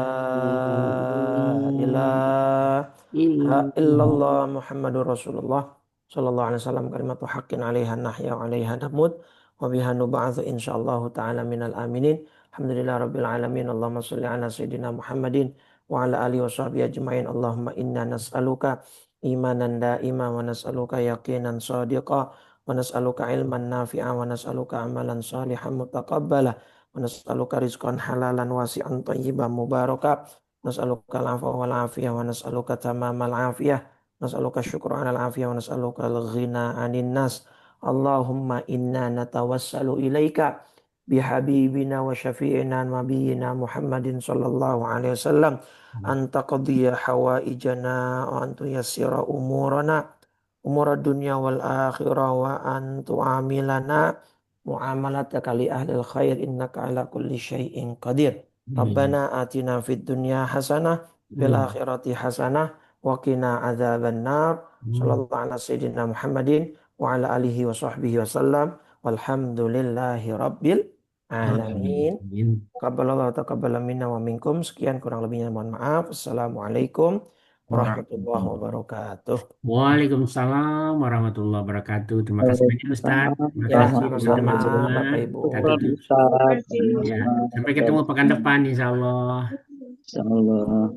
la ilaha illallah Muhammadur Rasulullah sallallahu alaihi wasallam kalimatu haqqin 'alaiha nahya wa 'alaiha namut wa biha nub'atsu insyaallah taala minal aminin. Alhamdulillah rabbil alamin. Allahumma shalli ala sayyidina Muhammadin wa ala alihi wa sahbihi ajmain. Allahumma inna nas'aluka imanan da'ima wa nas'aluka yaqinan shadiqa wa nas'aluka ilman nafi'a wa nas'aluka amalan salihan mutaqabbala wa nas'aluka rizqan halalan wasi'an thayyiban mubaraka. Nas'aluka al-'afwa wal 'afiyah wa nas'aluka tamamal 'afiyah. Nas'aluka syukra 'alal 'afiyah wa nas'aluka al-ghina 'anil nas. Allahumma inna natawassalu ilaika bihabibina wa syafi'ina nabiyina Muhammadin sallallahu alaihi wasallam anta qadhiya hawaijana wa antu yassira umurana umurad dunya wal akhirah wa antu amilana muamalataka li ahlil khair innaka ala kulli syai'in qadir. Rabbana atina fid dunya hasanah fil akhirati hasanah wa qina adzabannar. Sallallahu ala sayyidina Muhammadin wa ala alihi wa sahbihi wasallam walhamdulillahi rabbil alamin. Amin. Qabbalallahu taqabbala minna wa minkum. Sekian kurang lebihnya mohon maaf. Assalamualaikum warahmatullahi wabarakatuh. Waalaikumsalam warahmatullahi wabarakatuh. Terima kasih banyak Ustaz. Waalaikumsalam Terima Ya, kasih warahmatullahi sama-sama teman-teman semua. Bapak Ibu. Kita wabarakatuh. tutup. Ustaz. Ya, sampai ketemu pekan depan insya Allah. Insyaallah.